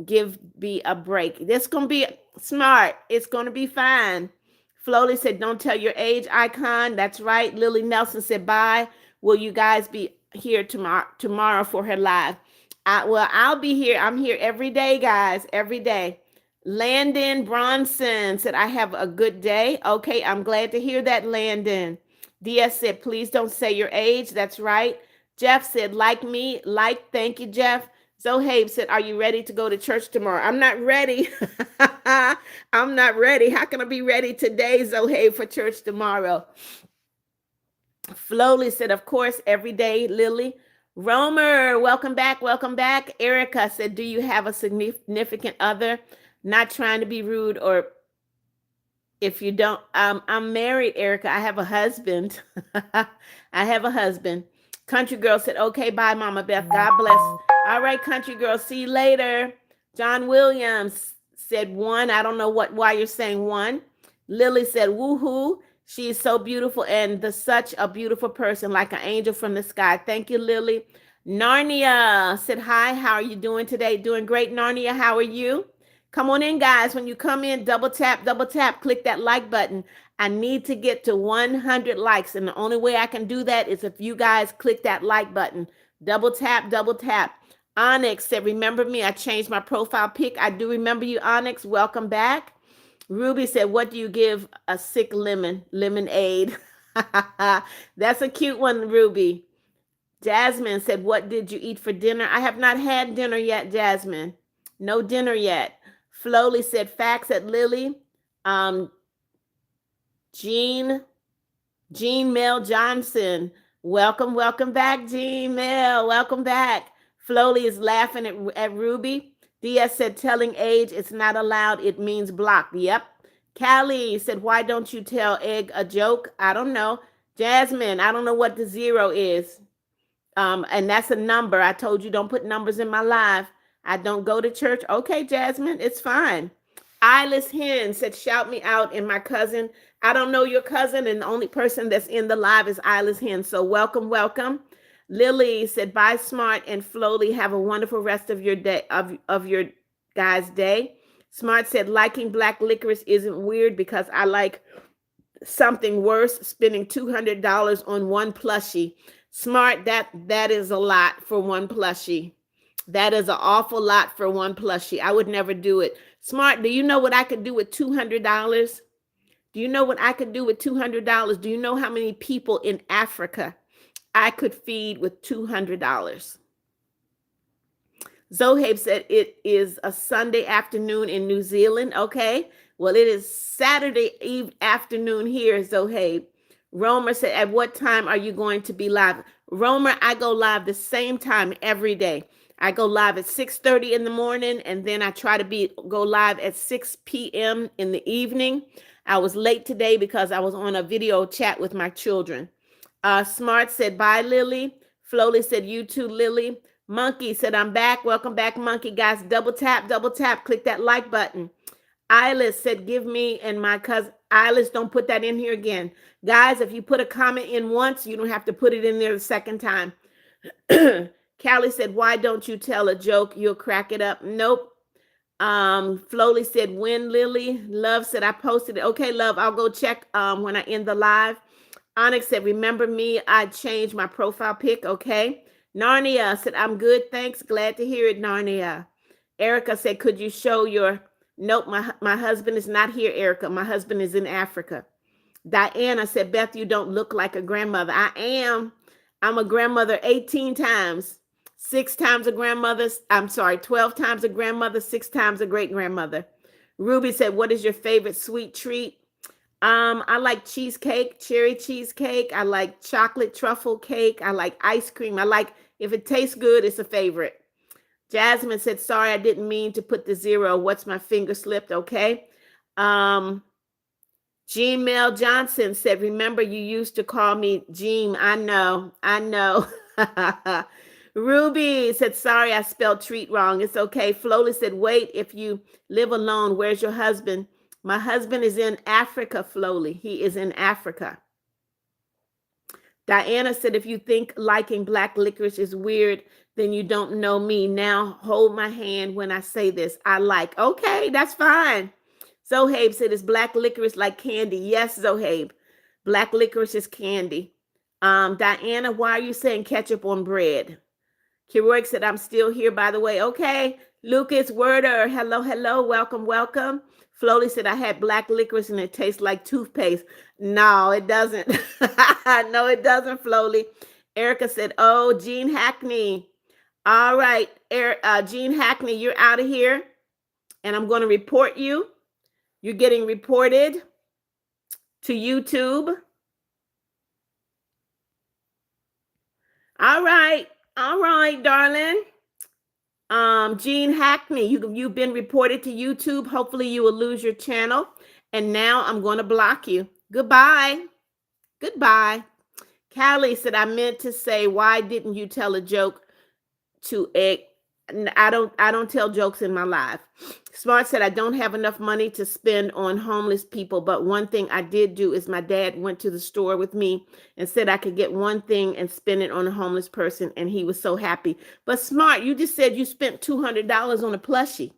Give me a break. This going to be smart. It's going to be fine. Flowly said, don't tell your age, Icon. That's right. Lily Nelson said, bye. Will you guys be here tomorrow for her live? Well, I'll be here. I'm here every day, guys, every day. Landon Bronson said, I have a good day. Okay, I'm glad to hear that, Landon. DS said, please don't say your age. That's right. Jeff said, like me, thank you, Jeff. Zohabe said, are you ready to go to church tomorrow? I'm not ready. I'm not ready. How can I be ready today, Zohabe, for church tomorrow? Flowly said, of course, every day, Lily. Romer, welcome back, welcome back. Erica said, do you have a significant other? Not trying to be rude, or if you don't, I'm married, Erica. I have a husband. I have a husband. Country Girl said, okay, bye, Mama Beth. God bless. All right, Country Girl, see you later. John Williams said one. I don't know why you're saying one. Lily said, woohoo. She is so beautiful and such a beautiful person, like an angel from the sky. Thank you, Lily. Narnia said, hi, how are you doing today? Doing great, Narnia. How are you? Come on in, guys. When you come in, double tap, click that like button. I need to get to 100 likes. And the only way I can do that is if you guys click that like button. Double tap, Onyx said, remember me? I changed my profile pic. I do remember you, Onyx. Welcome back. Ruby said, what do you give a sick lemonade? That's a cute one, Ruby. Jasmine said, what did you eat for dinner? I have not had dinner yet, Jasmine. No dinner yet. Flowly said, facts at Lily. Jean Mel Johnson. Welcome back, Jean Mel. Welcome back. Flowly is laughing at Ruby. DS said, telling age it's not allowed. It means blocked. Yep. Callie said, why don't you tell Egg a joke? I don't know. Jasmine, I don't know what the 0 is. And that's a number. I told you don't put numbers in my live. I don't go to church. Okay, Jasmine, it's fine. Eyeless Hen said, shout me out. And my cousin, I don't know your cousin, and the only person that's in the live is Eyeless Hen. So welcome. Lily said, bye, Smart and Flowly. Have a wonderful rest of your day, of your guys' day. Smart said, liking black licorice isn't weird because I like something worse, spending $200 on one plushie. Smart, that is a lot for one plushie. That is an awful lot for one plushie. I would never do it. Smart, do you know what I could do with $200? Do you know what I could do with $200? Do you know how many people in Africa I could feed with $200? Zohabe said it is a Sunday afternoon in New Zealand. Okay. Well, it is Saturday afternoon here, Zohabe. Romer said, at what time are you going to be live? Romer, I go live the same time every day. I go live at 6:30 in the morning, and then I try to go live at 6 p.m. in the evening. I was late today because I was on a video chat with my children. Smart said, bye, Lily. Flowly said, you too, Lily. Monkey said, I'm back. Welcome back, Monkey. Guys, double tap, click that like button. Eyeless said, give me and my cousin. Eyeless, don't put that in here again. Guys, if you put a comment in once, you don't have to put it in there the second time. Callie said, why don't you tell a joke? You'll crack it up. Nope. Flowly said, when, Lily? Love said, I posted it. Okay, Love, I'll go check when I end the live. Onyx said, remember me? I changed my profile pic. Okay. Narnia said, I'm good. Thanks. Glad to hear it, Narnia. Erica said, could you show your... Nope, my husband is not here, Erica. My husband is in Africa. Diana said, Beth, you don't look like a grandmother. I am. I'm a grandmother 18 times. 6 times a grandmother. I'm sorry, 12 times a grandmother, 6 times a great grandmother. Ruby said, what is your favorite sweet treat? I like cheesecake, cherry cheesecake. I like chocolate truffle cake. I like ice cream. I like, if it tastes good, it's a favorite. Jasmine said, sorry, I didn't mean to put the 0. What's my finger slipped? Okay. Jean Mel Johnson said, remember you used to call me Jean. I know. Ruby said, sorry, I spelled treat wrong. It's okay. Flowley said, wait, if you live alone, where's your husband? My husband is in Africa, Flowley. He is in Africa. Diana said, if you think liking black licorice is weird, then you don't know me. Now hold my hand when I say this. I like. Okay, that's fine. Zohabe said, is black licorice like candy? Yes, Zohabe. Black licorice is candy. Diana, why are you saying ketchup on bread? Keroic said, I'm still here, by the way. Okay. Lucas Werder, hello, welcome. Flowley said, I had black licorice and it tastes like toothpaste. No, it doesn't. No, it doesn't, Flowley. Erica said, oh, Gene Hackney. All right, Gene Hackney, you're out of here. And I'm going to report you. You're getting reported to YouTube. All right, darling. Gene Hackney, you've been reported to YouTube. Hopefully you will lose your channel. And now I'm going to block you. Goodbye. Callie said, I meant to say, why didn't you tell a joke to egg? I don't tell jokes in my life. Smart said, I don't have enough money to spend on homeless people, but one thing I did do is my dad went to the store with me and said I could get one thing and spend it on a homeless person, and he was so happy. But Smart, you just said you spent $200 on a plushie.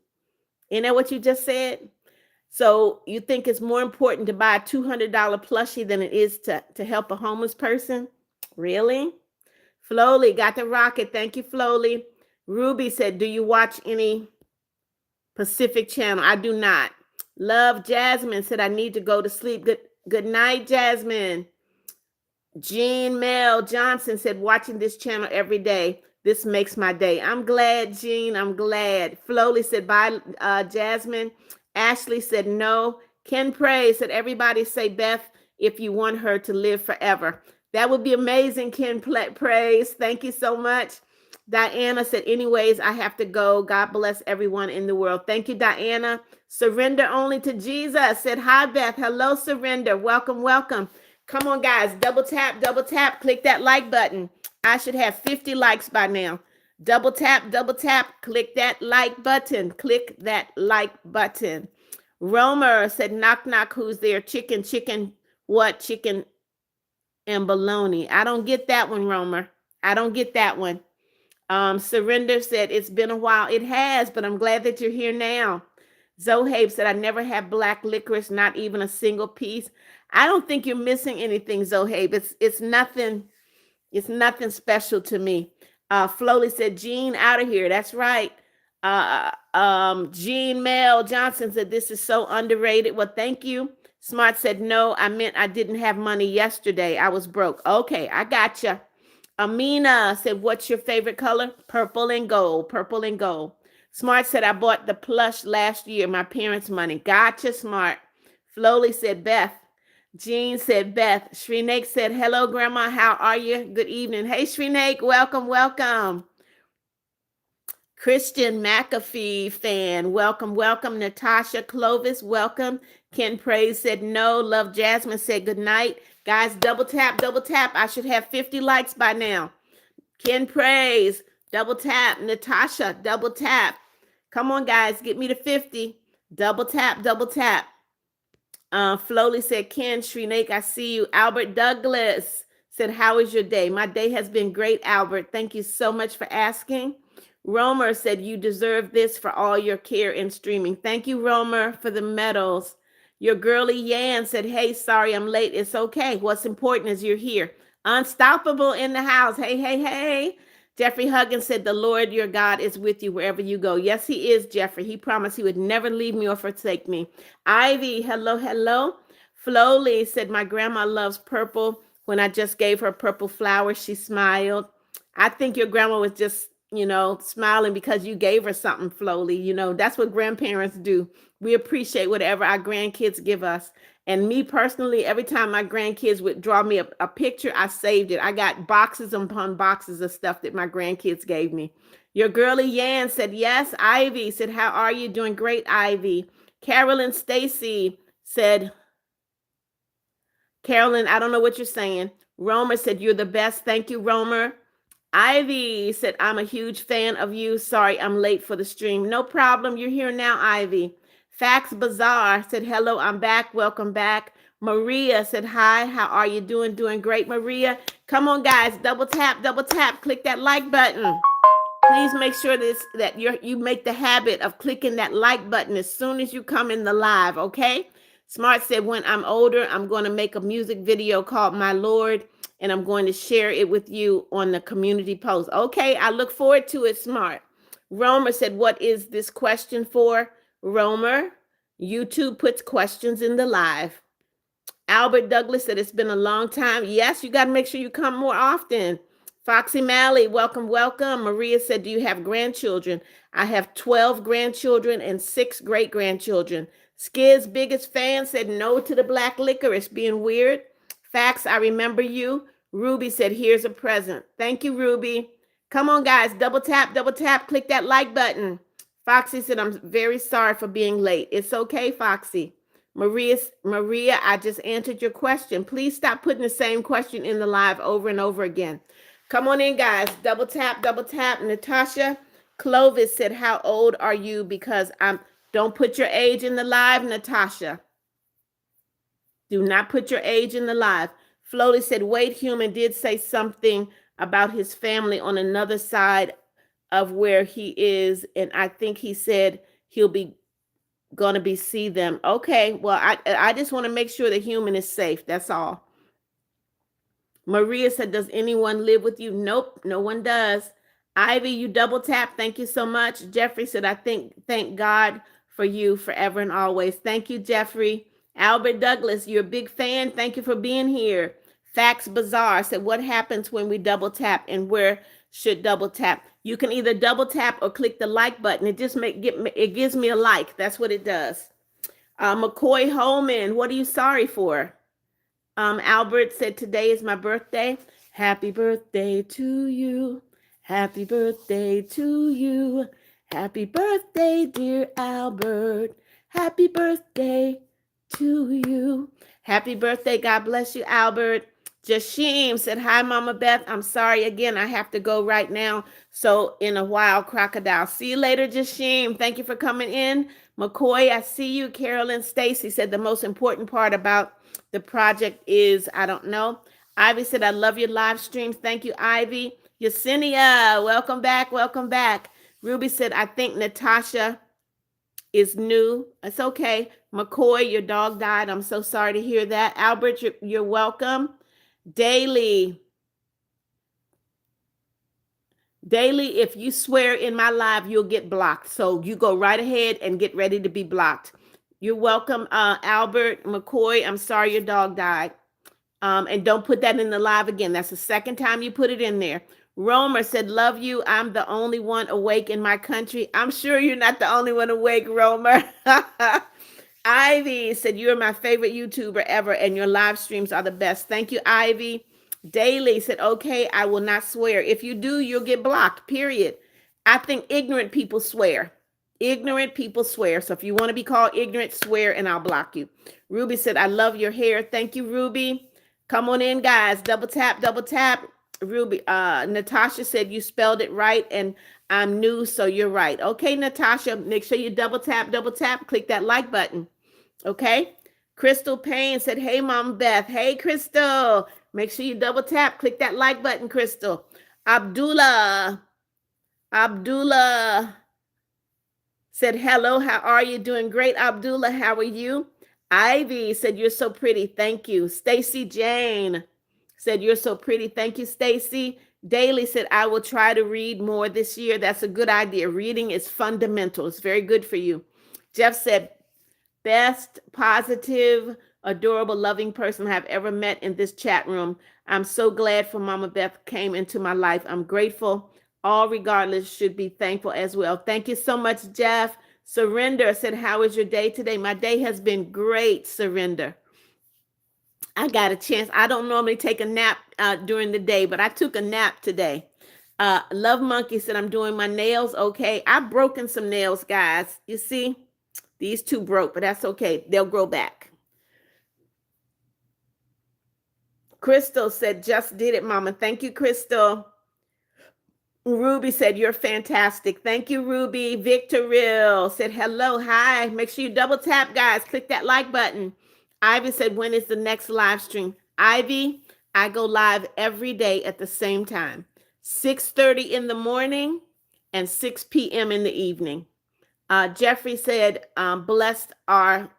Isn't that what you just said? So you think it's more important to buy a $200 plushie than it is to help a homeless person? Really? Flowley got the rocket. Thank you, Flowley. Ruby said, do you watch any Pacific Channel? I do not. Love Jasmine said, I need to go to sleep. Good night, Jasmine. Jean Mel Johnson said, watching this channel every day. This makes my day. I'm glad, Jean. I'm glad. Flowley said, bye, Jasmine. Ashley said, no. Ken Praise said, everybody say Beth if you want her to live forever. That would be amazing, Ken Praise. Thank you so much. Diana said, anyways, I have to go. God bless everyone in the world. Thank you, Diana. Surrender only to Jesus said, hi, Beth. Hello, Surrender. Welcome. Come on, guys. Double tap. Click that like button. I should have 50 likes by now. Double tap. Click that like button. Romer said, knock. Who's there? Chicken. What? Chicken and bologna. I don't get that one, Romer. I don't get that one. Surrender said, it's been a while. It has, but I'm glad that you're here now. Zohabe said, I never have black licorice, not even a single piece. I don't think you're missing anything, Zohabe. It's nothing special to me. Flowley said, Jean, out of here. That's right. Jean Mel Johnson said, this is so underrated. Well, thank you. Smart said, no, I meant I didn't have money yesterday. I was broke. Okay, I gotcha. Amina said, what's your favorite color? Purple and gold. Smart said, I bought the plush last year, my parents' money. Gotcha, Smart. Flowley said, Beth. Jean said, Beth. Shreenake said, hello, Grandma. How are you? Good evening. Hey, Shreenake. Welcome. Christian McAfee fan. Welcome. Natasha Clovis, welcome. Ken Praise said, no. Love Jasmine said, good night. Guys, double tap. I should have 50 likes by now. Ken Praise, double tap. Natasha, double tap. Come on, guys, get me to 50. Double tap. Flowley said, Ken, Shreenake, I see you. Albert Douglas said, how is your day? My day has been great, Albert. Thank you so much for asking. Romer said, you deserve this for all your care in streaming. Thank you, Romer, for the medals. Your girly Yan said, hey, sorry I'm late. It's okay. What's important is you're here. Unstoppable in the house. Hey. Jeffrey Huggins said, the Lord your God is with you wherever you go. Yes, he is, Jeffrey. He promised he would never leave me or forsake me. Ivy, hello. Flowly said, my grandma loves purple. When I just gave her purple flowers, she smiled. I think your grandma was just, smiling because you gave her something, Flowly. That's what grandparents do. We appreciate whatever our grandkids give us. And me personally, every time my grandkids would draw me a picture, I saved it. I got boxes upon boxes of stuff that my grandkids gave me. Your girly Yan said, yes. Ivy said, how are you? Doing great, Ivy. Carolyn Stacy said, Carolyn, I don't know what you're saying. Romer said, you're the best. Thank you, Romer. Ivy said, I'm a huge fan of you. Sorry, I'm late for the stream. No problem. You're here now, Ivy. Fax Bazaar said, hello, I'm back. Welcome back. Maria said, hi, how are you doing? Doing great, Maria. Come on, guys. Double tap, click that like button. Please make sure that you make the habit of clicking that like button as soon as you come in the live, okay? Smart said, when I'm older, I'm going to make a music video called My Lord, and I'm going to share it with you on the community post. Okay, I look forward to it, Smart. Romer said, what is this question for? Romer, YouTube puts questions in the live. Albert Douglas said, it's been a long time. Yes, you got to make sure you come more often. Foxy Malley, welcome, welcome. Maria said, do you have grandchildren? I have 12 grandchildren and 6 great-grandchildren. Skid's biggest fan said no to the black licorice being weird. Facts, I remember you. Ruby said, here's a present. Thank you, Ruby. Come on, guys. Double tap, click that like button. Foxy said, I'm very sorry for being late. It's okay, Foxy. Maria, I just answered your question. Please stop putting the same question in the live over and over again. Come on in, guys. Double tap, Natasha Clovis said, how old are you? Because don't put your age in the live, Natasha. Do not put your age in the live. Flowley said, Wade Human did say something about his family on another side of where he is. And I think he said he'll be going to be see them. Okay. Well, I just want to make sure the Human is safe. That's all. Maria said, does anyone live with you? Nope, no one does. Ivy, you double tap. Thank you so much. Jeffrey said, thank God for you forever and always. Thank you, Jeffrey. Albert Douglas, you're a big fan. Thank you for being here. Fax Bazaar said, what happens when we double tap and where should double tap? You can either double tap or click the like button. It just it gives me a like. That's what it does. McCoy Holman, what are you sorry for? Albert said, today is my birthday. Happy birthday to you. Happy birthday to you. Happy birthday, dear Albert. Happy birthday to you. Happy birthday. God bless you, Albert. Jashim said, hi, Mama Beth. I'm sorry again. I have to go right now. So in a while, Crocodile. See you later, Jashim. Thank you for coming in. McCoy, I see you. Carolyn Stacy said the most important part about the project is, I don't know. Ivy said, I love your live streams. Thank you, Ivy. Yesenia, welcome back. Welcome back. Ruby said, I think Natasha is new. It's okay. McCoy, your dog died. I'm so sorry to hear that. Albert, you're welcome. Daily, if you swear in my live, you'll get blocked. So you go right ahead and get ready to be blocked. You're welcome, Albert. McCoy, I'm sorry your dog died. And don't put that in the live again. That's the second time you put it in there. Romer said, love you. I'm the only one awake in my country. I'm sure you're not the only one awake, Romer. Ivy said, you're my favorite YouTuber ever, and your live streams are the best. Thank you, Ivy. Daily said, okay, I will not swear. If you do, you'll get blocked, period. I think ignorant people swear. Ignorant people swear. So if you want to be called ignorant, swear and I'll block you. Ruby said, I love your hair. Thank you, Ruby. Come on in, guys. Double tap, Ruby. Natasha said you spelled it right and I'm new, so you're right. Okay, Natasha, make sure you double tap, click that like button. Okay. Crystal Payne said, hey, Mom Beth. Hey, Crystal. Make sure you double tap, click that like button, Crystal. Abdullah said, hello, how are you? Doing great, Abdullah. How are you? Ivy said, you're so pretty. Thank you. Stacy Jane said, you're so pretty. Thank you, Stacy. Daly said, I will try to read more this year. That's a good idea. Reading is fundamental. It's very good for you. Jeff said, best positive adorable, loving person I've ever met in this chat room. I'm so glad for Mama Beth came into my life. I'm grateful. All regardless should be thankful as well. Thank you so much, Jeff. Surrender said, how is your day today? My day has been great, Surrender. I got a chance. I don't normally take a nap during the day, but I took a nap today. Love Monkey said, I'm doing my nails. Okay. I've broken some nails, guys. You see, these two broke, but that's okay. They'll grow back. Crystal said, just did it, Mama. Thank you, Crystal. Ruby said, you're fantastic. Thank you, Ruby. Victor Real said, hello, hi. Make sure you double tap, guys. Click that like button. Ivy said, when is the next live stream? Ivy, I go live every day at the same time, 6:30 in the morning and 6 p.m. in the evening. Jeffrey said, blessed are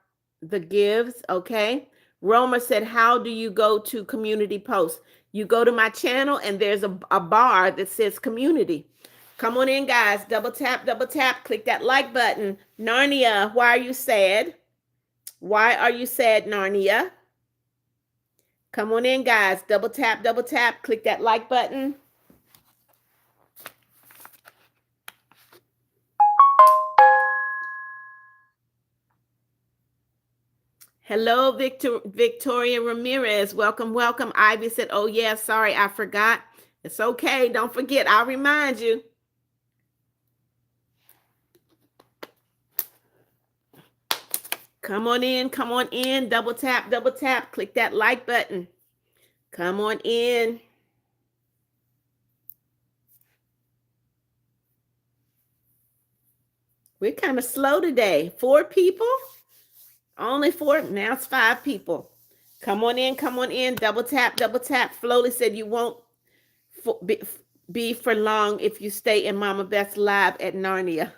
the gives. Okay. Roma said, how do you go to community posts? You go to my channel and there's a bar that says community. Come on in, guys. Double tap, click that like button. Narnia, why are you sad? Why are you sad, Narnia? Come on in, guys. Double tap, click that like button. Hello, Victoria Ramirez. Welcome, welcome. Ivy said, oh, yeah, sorry, I forgot. It's okay. Don't forget. I'll remind you. Come on in. Come on in. Double tap, click that like button. Come on in. We're kind of slow today. 4 people? Only 4. Now it's 5 people. Come on in. Come on in. Double tap. Flowly said you won't be for long if you stay in Mama Beth's live at Narnia.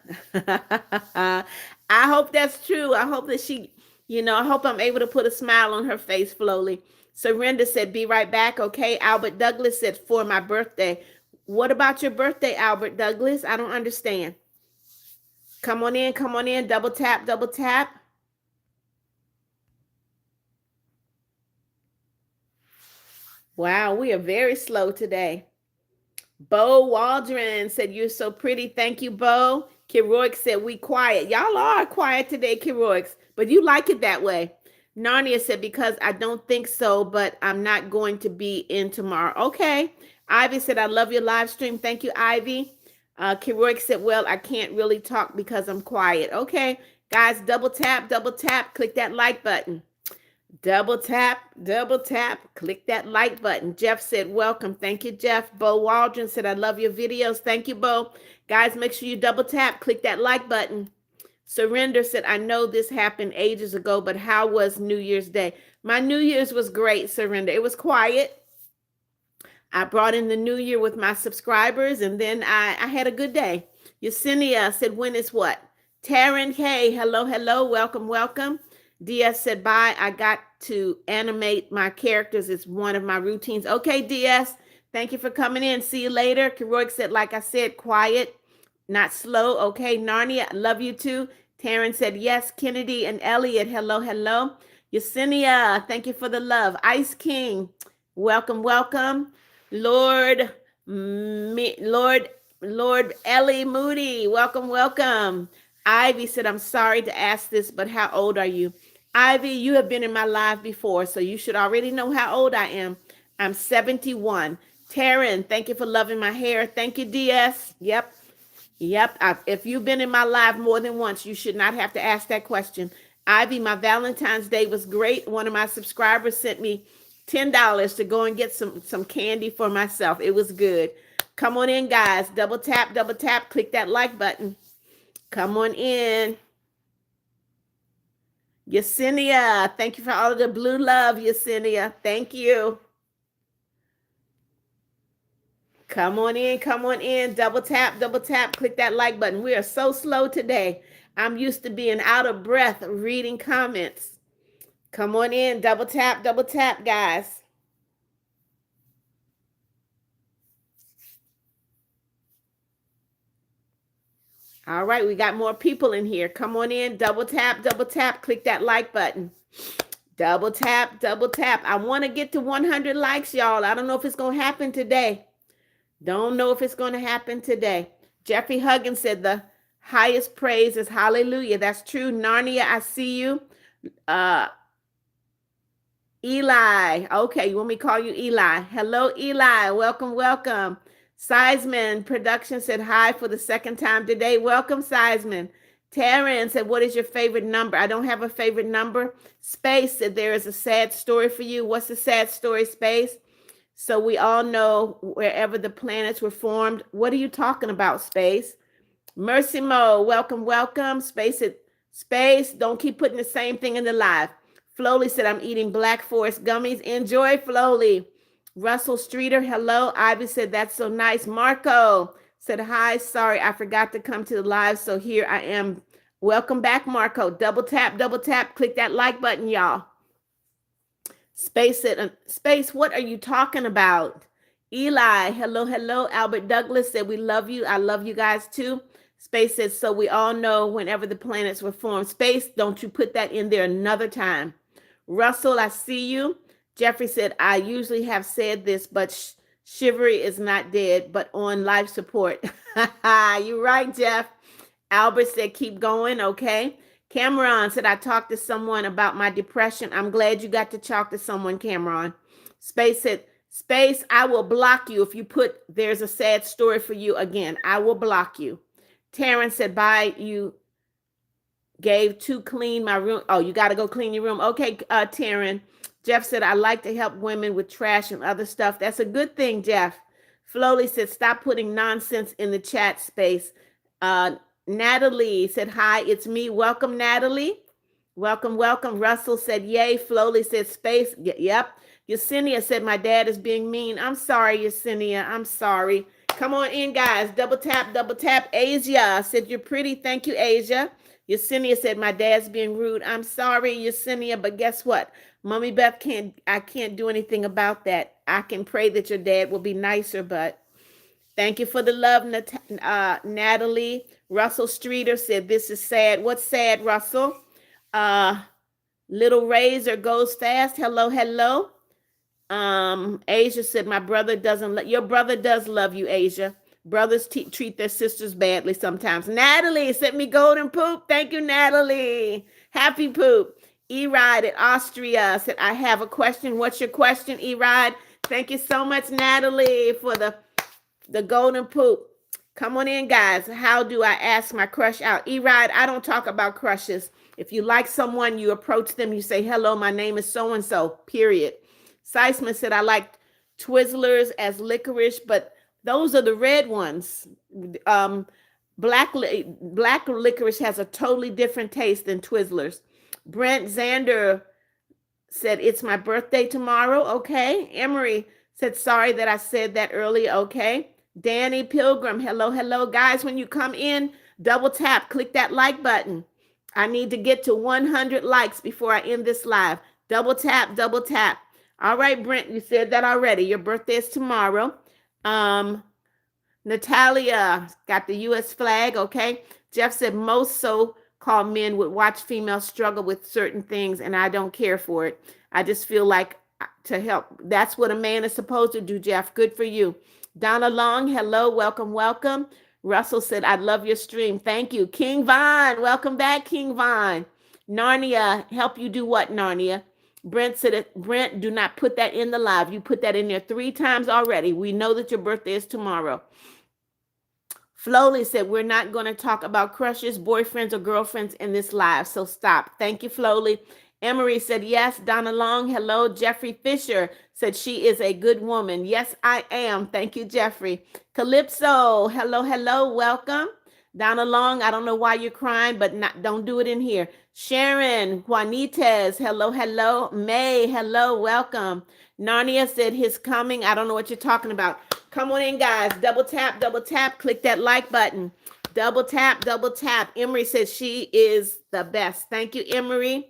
I hope that's true. I hope that she, I hope I'm able to put a smile on her face, Flowly. Surrender said, be right back. Okay. Albert Douglas said, for my birthday. What about your birthday, Albert Douglas? I don't understand. Come on in. Come on in. Double tap. Wow, we are very slow today. Bo Waldron said, you're so pretty. Thank you, Bo. Kiroix said, we quiet. Y'all are quiet today, Kiroix, but you like it that way. Narnia said, because I don't think so, but I'm not going to be in tomorrow. Okay. Ivy said, I love your live stream. Thank you, Ivy. Kiroix said, well, I can't really talk because I'm quiet. Okay. Guys, double tap, click that like button. Double tap, click that like button. Jeff said, welcome. Thank you, Jeff. Bo Waldron said, I love your videos. Thank you, Bo. Guys, make sure you double tap, click that like button. Surrender said, I know this happened ages ago, but how was New Year's Day? My New Year's was great, Surrender. It was quiet. I brought in the new year with my subscribers, and then I had a good day. Yesenia said, when is what? Taryn K, hello, welcome. DS said, bye. I got to animate my characters. It's one of my routines. Okay, DS, thank you for coming in. See you later. Keroic said, like I said, quiet, not slow. Okay, Narnia, love you too. Taryn said, yes. Kennedy and Elliot, hello. Yesenia, thank you for the love. Ice King, welcome. Lord Ellie Moody, welcome. Ivy said, I'm sorry to ask this, but how old are you? Ivy, you have been in my live before, so you should already know how old I am. I'm 71. Taryn, thank you for loving my hair. Thank you, DS. Yep. If you've been in my live more than once, you should not have to ask that question. Ivy, my Valentine's Day was great. One of my subscribers sent me $10 to go and get some candy for myself. It was good. Come on in, guys. Double tap, click that like button. Come on in. Yesenia, thank you for all of the blue love, Yesenia. Thank you. Come on in. Double tap, click that like button. We are so slow today. I'm used to being out of breath reading comments. Come on in. Double tap, guys. All right, we got more people in here. Come on in. Double tap, click that like button. Double tap, double tap. I want to get to 100 likes, y'all. I don't know if it's going to happen today. Don't know if it's going to happen today. Jeffrey Huggins said the highest praise is hallelujah. That's true. Narnia, I see you. Uh, Eli. Okay, you want me to call you Eli? Hello, Eli. Welcome, welcome. Seisman Production said hi for the second time today. Welcome, Seisman. Taryn said, what is your favorite number? I don't have a favorite number. Space said, there is a sad story for you. What's the sad story, Space? So we all know wherever the planets were formed. What are you talking about, Space? Mercy Mo, welcome, welcome. Space, don't keep putting the same thing in the live. Flowly said, I'm eating Black Forest gummies. Enjoy, Flowly. Russell Streeter, hello. Ivy said, that's so nice. Marco said, hi, sorry, I forgot to come to the live, so here I am. Welcome back, Marco. Double tap, click that like button, y'all. Space said, Space, what are you talking about? Eli, hello, hello. Albert Douglas said, we love you. I love you guys too. Space says, so we all know whenever the planets were formed. Space, don't you put that in there another time. Russell, I see you. Jeffrey said, I usually have said this, but Shivery is not dead, but on life support. You're right, Jeff. Albert said, keep going, okay. Cameron said, I talked to someone about my depression. I'm glad you got to talk to someone, Cameron. Space said, Space, I will block you if you put there's a sad story for you again. I will block you. Taryn said, bye, you gave to clean my room. Oh, you got to go clean your room. Okay, Taryn. Jeff said, I like to help women with trash and other stuff. That's a good thing, Jeff. Flowly said, stop putting nonsense in the chat Space. Natalie said, hi, it's me. Welcome, Natalie. Welcome, welcome. Russell said, yay. Flowly said, Space. Yep. Yesenia said, my dad is being mean. I'm sorry, Yesenia. I'm sorry. Come on in, guys. Double tap, double tap. Asia said, you're pretty. Thank you, Asia. Yesenia said, my dad's being rude. I'm sorry, Yesenia, but guess what? Mommy Beth I can't do anything about that. I can pray that your dad will be nicer, but thank you for the love, Natalie. Russell Streeter said, this is sad. What's sad, Russell? Little Razor goes fast. Hello, hello. Asia said, my brother doesn't your brother does love you, Asia. Brothers treat their sisters badly sometimes. Natalie sent me golden poop. Thank you, Natalie. Happy poop. E-Ride at Austria said, I have a question. What's your question, E-Ride? Thank you so much, Natalie, for the golden poop. Come on in, guys. How do I ask my crush out? E-Ride, I don't talk about crushes. If you like someone, you approach them. You say, hello, my name is so-and-so, period. Seisman said, I like Twizzlers as licorice, but those are the red ones. Black licorice has a totally different taste than Twizzlers. Brent Zander said, it's my birthday tomorrow. Okay. Emery said, sorry that I said that earlier. Okay. Danny Pilgrim, hello, hello. Guys, when you come in, double tap, click that like button. I need to get to 100 likes before I end this live. Double tap, double tap. All right, Brent, you said that already. Your birthday is tomorrow. Natalia got the U.S. flag, okay? Jeff said most so-called men would watch females struggle with certain things, and I don't care for it. I just feel like to help. That's what a man is supposed to do, Jeff. Good for you. Donna Long, hello, welcome, welcome. Russell said, I love your stream. Thank you. King Vine, welcome back, King Vine. Narnia, help you do what, Narnia? Brent said, Brent, do not put that in the live. You put that in there 3 times already. We know that your birthday is tomorrow. Flowly said, we're not going to talk about crushes, boyfriends, or girlfriends in this live, so stop. Thank you, Flowly. Emery said, yes. Donna Long, hello. Jeffrey Fisher said, she is a good woman. Yes, I am. Thank you, Jeffrey. Calypso, hello, hello. Welcome. Donna Long, I don't know why you're crying, but don't do it in here. Sharon Juanitez, hello, hello. May, hello, welcome. Narnia said, his coming. I don't know what you're talking about. Come on in, guys. Double tap, click that like button. Double tap, double tap. Emery says she is the best. Thank you, Emery.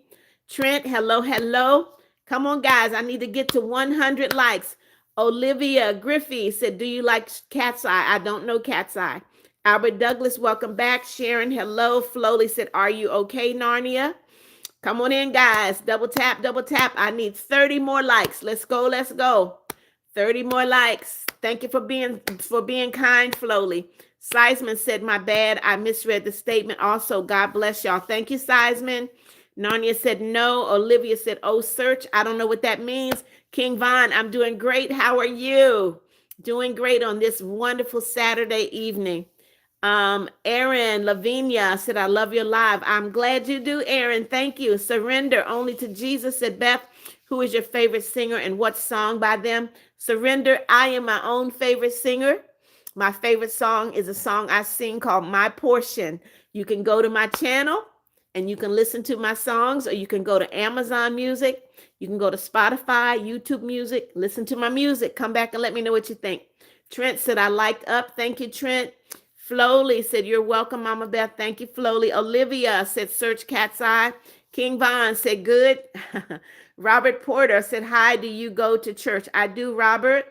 Trent, hello, hello. Come on, guys. I need to get to 100 likes. Olivia Griffey said, do you like Cat's Eye? I don't know Cat's Eye. Albert Douglas, welcome back. Sharon, hello. Flowly said, are you okay, Narnia? Come on in, guys. Double tap, double tap. I need 30 more likes. Let's go, let's go. 30 more likes. Thank you for being kind, Flowly. Seisman said, my bad. I misread the statement. Also, God bless y'all. Thank you, Seisman. Narnia said no. Olivia said, oh, search. I don't know what that means. King Von, I'm doing great. How are you? Doing great on this wonderful Saturday evening. Aaron Lavinia said, I love your live. I'm glad you do, Aaron. Thank you. Surrender only to Jesus, said Beth. Who is your favorite singer and what song by them? Surrender. I am my own favorite singer. My favorite song is a song I sing called My Portion. You can go to my channel and you can listen to my songs, or you can go to Amazon Music. You can go to Spotify, YouTube Music, listen to my music. Come back and let me know what you think. Trent said, I liked up. Thank you, Trent. Flowly said, you're welcome, Mama Beth. Thank you, Flowly. Olivia said, search Cat's Eye. King Vaughn said, good. Robert Porter said, hi, do you go to church? I do, Robert.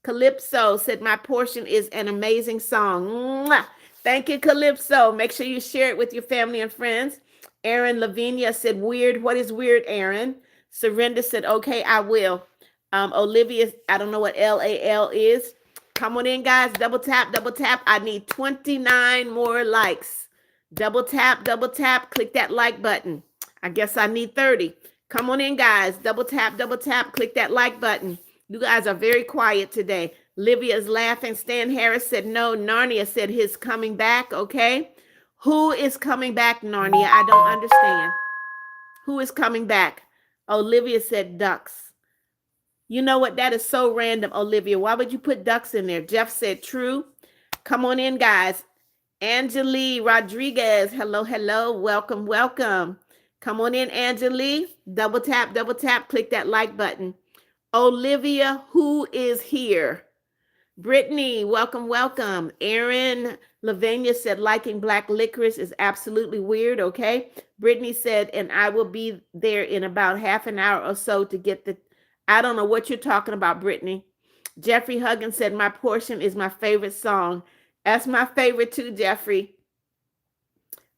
Calypso said, my portion is an amazing song. Mwah. Thank you, Calypso. Make sure you share it with your family and friends. Aaron Lavinia said, weird. What is weird, Aaron? Surrender said, okay, I will. Olivia, I don't know what LAL is. Come on in, guys. Double tap, double tap. I need 29 more likes. Double tap, click that like button. I guess I need 30. Come on in, guys. Double tap, click that like button. You guys are very quiet today. Livia is laughing. Stan Harris said no. Narnia said he's coming back, okay? Who is coming back, Narnia? I don't understand. Who is coming back? Olivia said ducks. You know what? That is so random, Olivia. Why would you put ducks in there? Jeff said true. Come on in, guys. Angelique Rodriguez. Hello, hello. Welcome, welcome. Come on in, Angelique. Double tap, click that like button. Olivia, who is here? Brittany, welcome, welcome. Aaron Lavania said liking black licorice is absolutely weird, okay? Brittany said, and I will be there in about half an hour or so to get the, I don't know what you're talking about, Brittany. Jeffrey Huggins said, my portion is my favorite song. That's my favorite too, Jeffrey.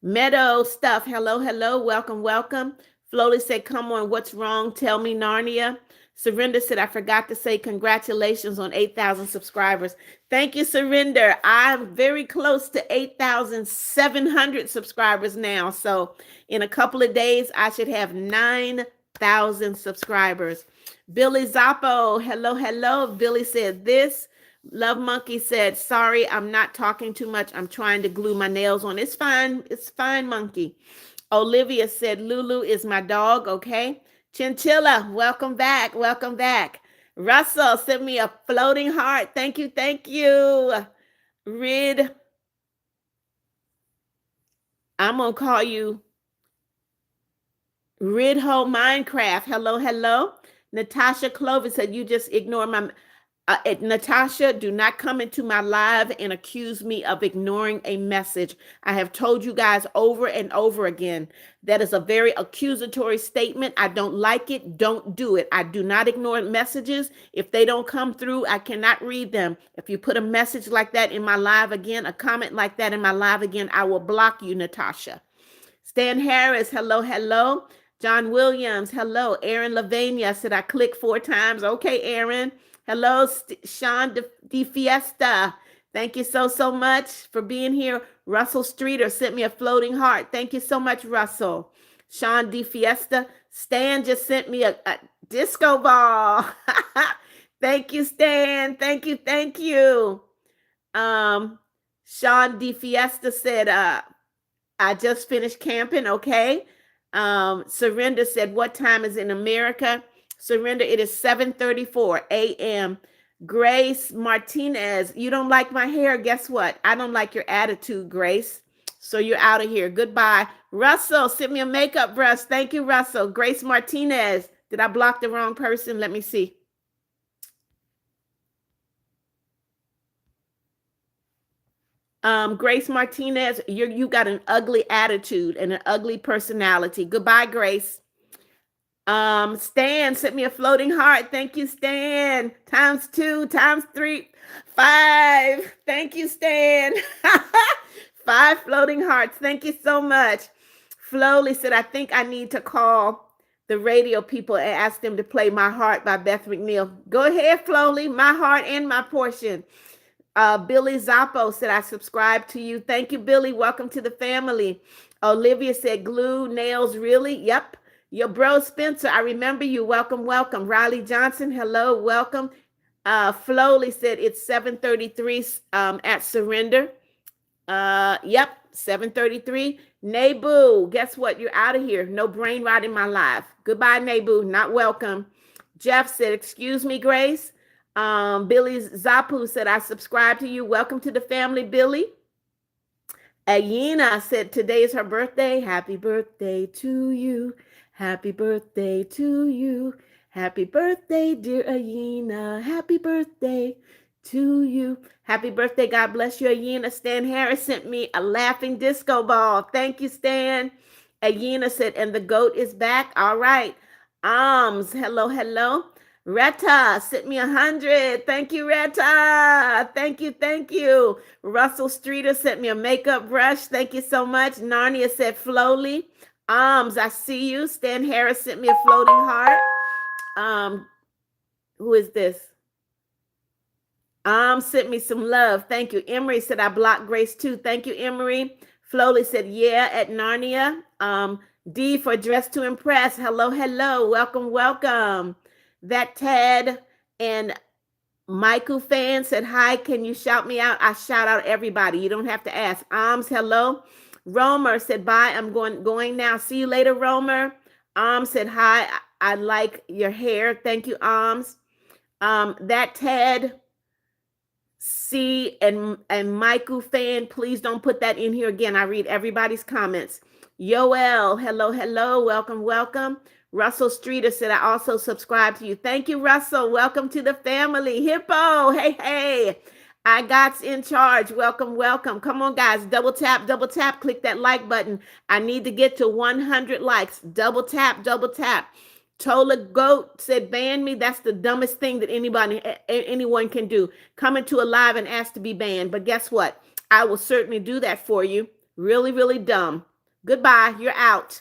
Meadow Stuff, hello, hello, welcome, welcome. Flowly said, come on, what's wrong? Tell me, Narnia. Surrender said, I forgot to say congratulations on 8,000 subscribers. Thank you, Surrender. I'm very close to 8,700 subscribers now. So in a couple of days, I should have 9,000 subscribers. Billy Zappo, hello, hello. Billy said this. Love Monkey said, sorry, I'm not talking too much. I'm trying to glue my nails on. It's fine. It's fine, Monkey. Olivia said, Lulu is my dog, okay? Chinchilla, welcome back. Welcome back. Russell sent me a floating heart. Thank you. Thank you. Rid. I'm going to call you Ridho Minecraft. Hello, hello. Natasha Clovis said, you just ignore my... Natasha, do not come into my live and accuse me of ignoring a message. I have told you guys over and over again. That is a very accusatory statement. I don't like it. Don't do it. I do not ignore messages. If they don't come through, I cannot read them. If you put a message like that in my live again, a comment like that in my live again, I will block you, Natasha. Stan Harris, hello, hello. John Williams, hello. Aaron Lavania said I clicked 4 times. Okay, Aaron. Hello, Sean De Fiesta. Thank you so much for being here. Russell Streeter sent me a floating heart. Thank you so much, Russell. Sean De Fiesta. Stan just sent me a disco ball. Thank you, Stan. Thank you. Thank you. Sean De Fiesta said, I just finished camping. Okay. Surrender said, what time is in America? Surrender, it is 7:34 a.m. Grace Martinez, you don't like my hair. Guess what? I don't like your attitude, Grace. So you're out of here. Goodbye. Russell, send me a makeup brush. Thank you, Russell. Grace Martinez. Did I block the wrong person? Let me see. Grace Martinez, you got an ugly attitude and an ugly personality. Goodbye, Grace. Stan sent me a floating heart. Thank you, Stan. Times 2, times 3, 5. Thank you, Stan. 5 floating hearts. Thank you so much. Flowly said, I think I need to call the radio people and ask them to play My Heart by Beth McNeal. Go ahead, Flowly. My Heart and My Portion. Billy Zappo said, I subscribe to you. Thank you, Billy. Welcome to the family. Olivia said, glue, nails, really? Yep. Your bro Spencer, I remember you. Welcome, welcome. Riley Johnson, hello, welcome. Flowly said, it's 7:33 at Surrender. Yep, 7:33. Nebu, guess what? You're out of here. No brain rot in my life. Goodbye, Nebu. Not welcome. Jeff said, excuse me, Grace. Billy Zapu said, I subscribe to you. Welcome to the family, Billy. Ayina said, today is her birthday. Happy birthday to you. Happy birthday to you. Happy birthday, dear Ayina. Happy birthday to you. Happy birthday. God bless you, Ayina. Stan Harris sent me a laughing disco ball. Thank you, Stan. Ayina said, and the goat is back. All right. Hello, hello. Retta sent me 100. Thank you, Retta. Thank you, thank you. Russell Streeter sent me a makeup brush. Thank you so much. Narnia said, Flowly. I see you. Stan Harris sent me a floating heart. Who is this? Sent me some love. Thank you. Emery said, I blocked Grace too. Thank you, Emery. Flowly said, yeah, at Narnia. D for Dress to Impress. Hello, hello. Welcome, welcome. That Ted and Michael fan said, hi, can you shout me out? I shout out everybody. You don't have to ask. Hello. Romer said, bye, I'm going now. See you later, Romer. Said, hi, I like your hair. Thank you, that Ted, C, and Michael fan, please don't put that in here again. I read everybody's comments. Yoel, hello, hello. Welcome, welcome. Russell Streeter said, I also subscribe to you. Thank you, Russell. Welcome to the family. Hippo, hey, hey. I got's in charge. Welcome, welcome. Come on, guys. Double tap, click that like button. I need to get to 100 likes. Double tap, double tap. Tola Goat said, ban me. That's the dumbest thing that anyone can do. Come into a live and ask to be banned. But guess what? I will certainly do that for you. Really, really dumb. Goodbye. You're out.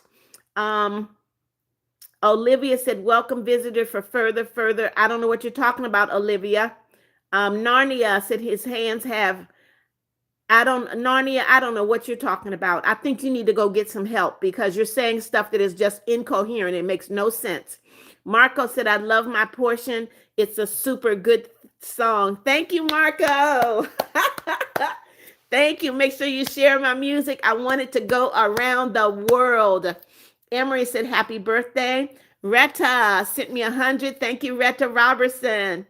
Olivia said, welcome visitor for further. I don't know what you're talking about, Olivia. Narnia said his hands have, Narnia, I don't know what you're talking about. I think you need to go get some help because you're saying stuff that is just incoherent. It makes no sense. Marco said, I love my portion. It's a super good song. Thank you, Marco. Thank you. Make sure you share my music. I want it to go around the world. Emery said, happy birthday. Retta sent me 100. Thank you, Retta Robertson.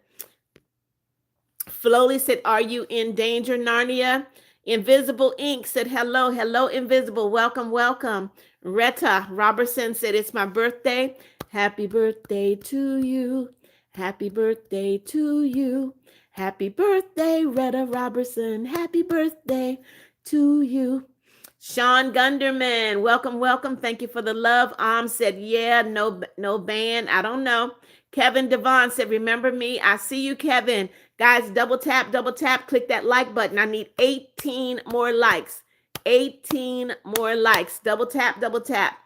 Flowly said, are you in danger, Narnia? Invisible Ink said, hello, hello, Invisible. Welcome, welcome. Retta Robertson said, it's my birthday. Happy birthday to you. Happy birthday to you. Happy birthday, Retta Robertson. Happy birthday to you. Sean Gunderman, welcome, welcome. Thank you for the love. Said, yeah, no ban. I don't know. Kevin Devon said, remember me? I see you, Kevin. Guys, double tap, click that like button. I need 18 more likes. 18 more likes. Double tap.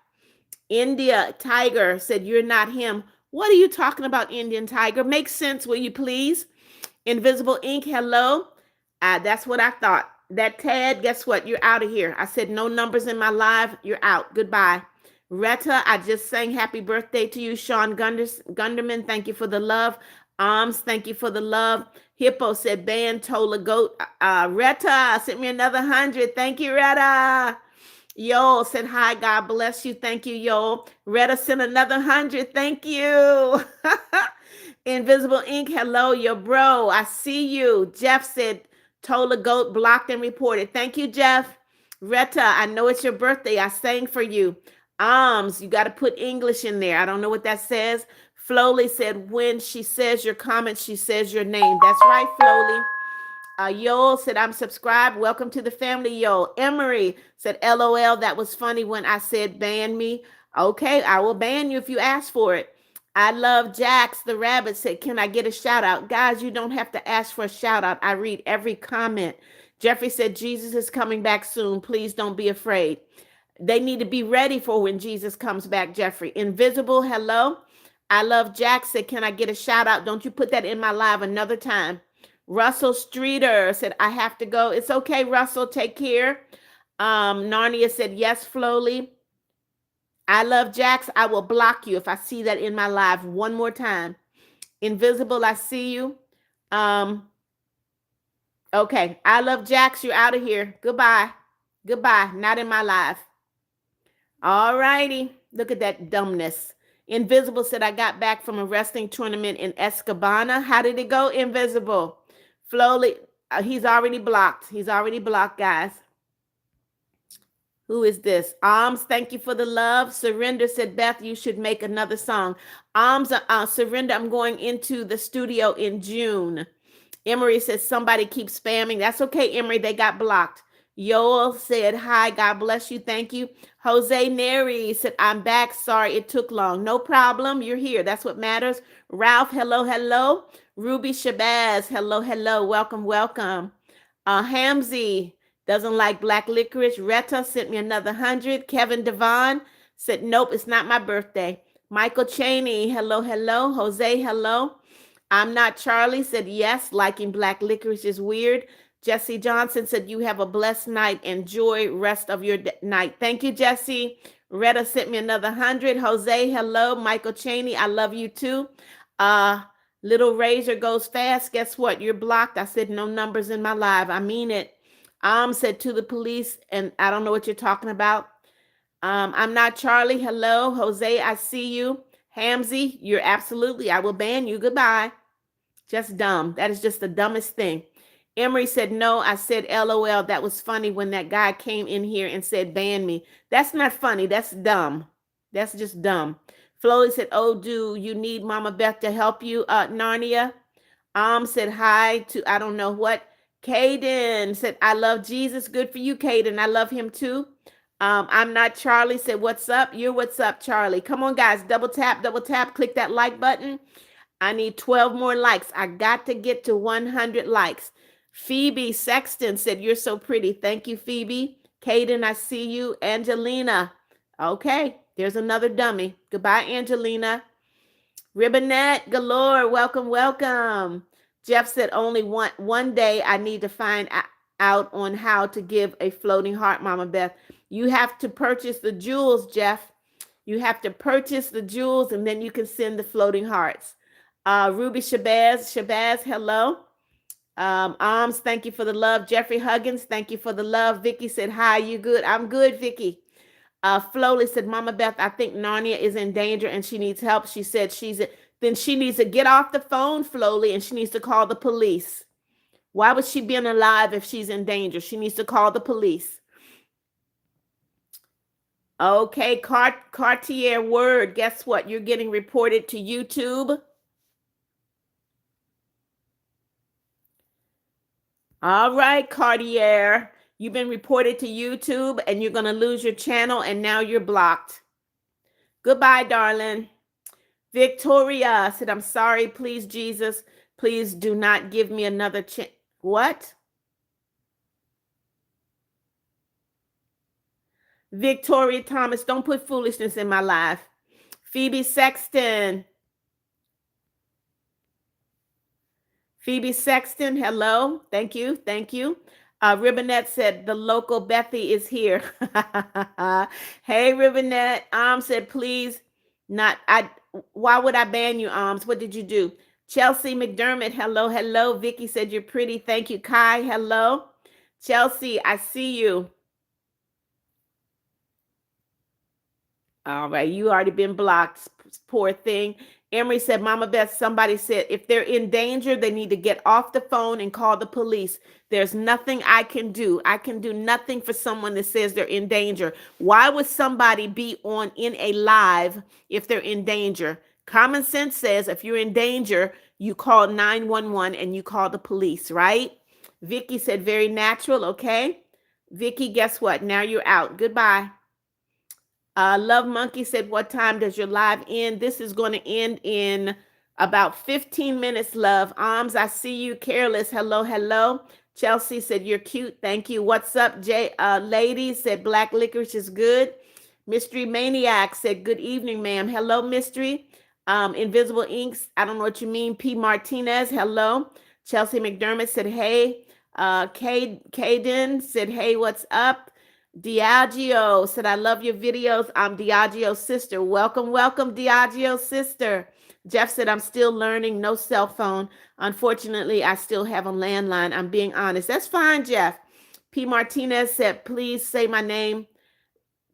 India Tiger said, you're not him. What are you talking about, Indian Tiger? Make sense, will you please? Invisible Ink, hello. That's what I thought. That Ted, guess what? You're out of here. I said no numbers in my live. You're out. Goodbye. Retta, I just sang happy birthday to you. Sean Gunderman, thank you for the love. Thank you for the love. Hippo said, ban Tola Goat. Retta sent me another 100. Thank you, Retta. Yo said, hi, God bless you. Thank you, Yo. Retta sent another 100. Thank you. Invisible Ink, hello, your bro. I see you. Jeff said, Tola Goat blocked and reported. Thank you, Jeff. Retta, I know it's your birthday. I sang for you. You got to put English in there. I don't know what that says. Flowly said, when she says your comment, she says your name. That's right, Flowly. Yoel said, I'm subscribed. Welcome to the family, Yoel. Emery said, LOL, that was funny when I said ban me. Okay, I will ban you if you ask for it. I love Jax the rabbit said, can I get a shout out? Guys, you don't have to ask for a shout out. I read every comment. Jeffrey said, Jesus is coming back soon. Please don't be afraid. They need to be ready for when Jesus comes back, Jeffrey. Invisible, hello. I love Jack said, can I get a shout out? Don't you put that in my live another time. Russell Streeter said, I have to go. It's okay, Russell. Take care. Narnia said, yes, Flowly. I love Jax. I will block you if I see that in my live one more time. Invisible, I see you. Okay. I love Jax. You're out of here. Goodbye. Goodbye. Not in my live. All righty. Look at that dumbness. Invisible said, I got back from a wrestling tournament in Escabana. How did it go, Invisible? Flowly, he's already blocked. He's already blocked, guys. Who is this? Alms, thank you for the love. Surrender said, Beth, you should make another song. Alms, Surrender, I'm going into the studio in June. Emery says, somebody keeps spamming. That's okay, Emery. They got blocked. Yoel said, hi, God bless you. Thank you. Jose Neri said, I'm back. Sorry it took long. No problem. You're here. That's what matters. Ralph, hello, hello. Ruby Shabazz, hello, hello. Welcome, welcome. Hamzy doesn't like black licorice. Retta sent me another 100. Kevin Devon said, nope, it's not my birthday. Michael Cheney, hello, hello. Jose, hello. I'm not Charlie said, yes, liking black licorice is weird. Jesse Johnson said, you have a blessed night. Enjoy rest of your night. Thank you, Jesse. Retta sent me another 100. Jose, hello. Michael Cheney, I love you too. Little Razor goes fast. Guess what? You're blocked. I said no numbers in my live. I mean it. Said to the police, and I don't know what you're talking about. I'm not Charlie. Hello. Jose, I see you. Hamzy, you're absolutely. I will ban you. Goodbye. Just dumb. That is just the dumbest thing. Emery said, no, I said, LOL. That was funny when that guy came in here and said, ban me. That's not funny. That's dumb. That's just dumb. Flowly said, oh, do you need Mama Beth to help you, Narnia? Said hi to, I don't know what. Caden said, I love Jesus. Good for you, Caden. I love him too. I'm not Charlie said, what's up? You're what's up, Charlie. Come on, guys. Double tap. Click that like button. I need 12 more likes. I got to get to 100 likes. Phoebe Sexton said, you're so pretty. Thank you, Phoebe. Caden, I see you. Angelina. Okay, there's another dummy. Goodbye, Angelina. Ribbonette galore. Welcome, welcome. Jeff said, only one day I need to find out on how to give a floating heart, Mama Beth. You have to purchase the jewels, Jeff. You have to purchase the jewels, and then you can send the floating hearts. Ruby Shabazz, hello. Arms, thank you for the love. Jeffrey Huggins, thank you for the love. Vicky said, hi, you good? I'm good, Vicky. Flowly said, Mama Beth, I think Narnia is in danger and she needs help. She said then she needs to get off the phone, Flowly, and she needs to call the police. Why would she be alive if she's in danger? She needs to call the police. Okay, Cartier Word, guess what? You're getting reported to YouTube. All right, Cartier, you've been reported to YouTube and you're going to lose your channel and now you're blocked. Goodbye, darling. Victoria said, I'm sorry, please, Jesus, please do not give me another chance. What? Victoria Thomas, don't put foolishness in my life. Phoebe Sexton. Phoebe Sexton, hello. Thank you. Thank you. Ribbonette said, the local Bethy is here. Hey, Ribbonette. Said, please, why would I ban you, What did you do? Chelsea McDermott, hello, hello. Vicky said, you're pretty. Thank you. Kai, hello. Chelsea, I see you. All right, you already been blocked, poor thing. Emery said, Mama Beth, somebody said, if they're in danger, they need to get off the phone and call the police. There's nothing I can do. I can do nothing for someone that says they're in danger. Why would somebody be in a live if they're in danger? Common sense says if you're in danger, you call 911 and you call the police, right? Vicky said, very natural, okay? Vicky, guess what? Now you're out. Goodbye. Love Monkey said, what time does your live end? This is going to end in about 15 minutes, love. I see you. Careless, hello, hello. Chelsea said, you're cute. Thank you. What's up, lady? Said, black licorice is good. Mystery Maniac said, good evening, ma'am. Hello, Mystery. Invisible Inks, I don't know what you mean. P. Martinez, hello. Chelsea McDermott said, hey. Caden said, hey, what's up? Diageo said, I love your videos. I'm Diageo's sister. Welcome, welcome, Diageo's sister. Jeff said, I'm still learning. No cell phone. Unfortunately, I still have a landline. I'm being honest. That's fine, Jeff. P. Martinez said, please say my name.